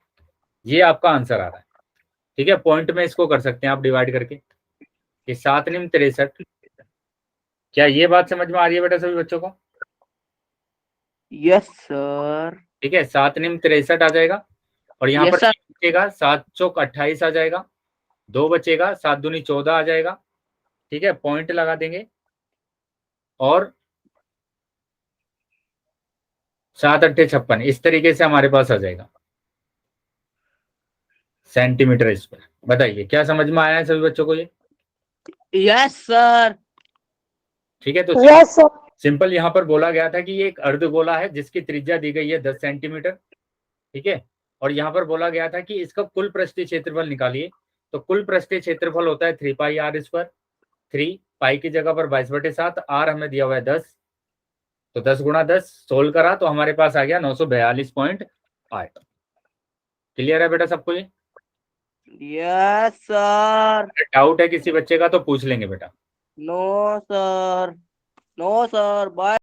ये आपका आंसर आ रहा है। ठीक है, पॉइंट में इसको कर सकते हैं आप डिवाइड करके कि 7 निम 63। क्या ये बात समझ में आ रही है बेटा सभी बच्चों को? Yes sir. ठीक है, 7 निम 63 आ जाएगा और यहाँ Yes, पर sir. बचेगा 7 चौक 28 आ जाएगा, 2 बचेगा, 7 दूनी 14 आ जाएगा। ठीक है, पॉइंट लगा देंगे और 7 अट्ठे 56, इस तरीके से हमारे पास आ जाएगा सेंटीमीटर स्क्वायर। बताइए क्या समझ में आया है सभी बच्चों को ये? Yes sir. ठीक है, तो यस सर। सिंपल यहाँ पर बोला गया था कि ये एक अर्धगोला है जिसकी त्रिज्या दी गई है 10 सेंटीमीटर। ठीक है, और यहाँ पर बोला गया था कि इसका कुल पृष्ठीय क्षेत्रफल निकालिए। तो कुल पृष्ठीय क्षेत्रफल होता है 3 पाई r स्क्वायर। 3 पाई की जगह पर 22/7, r हमें दिया हुआ है 10, तो 10 गुणा 10 सोल्व करा तो हमारे पास आ गया 942.8। क्लियर है बेटा सबको ये? Yes sir. डाउट है किसी बच्चे का तो पूछ लेंगे बेटा। No sir. No sir, bye.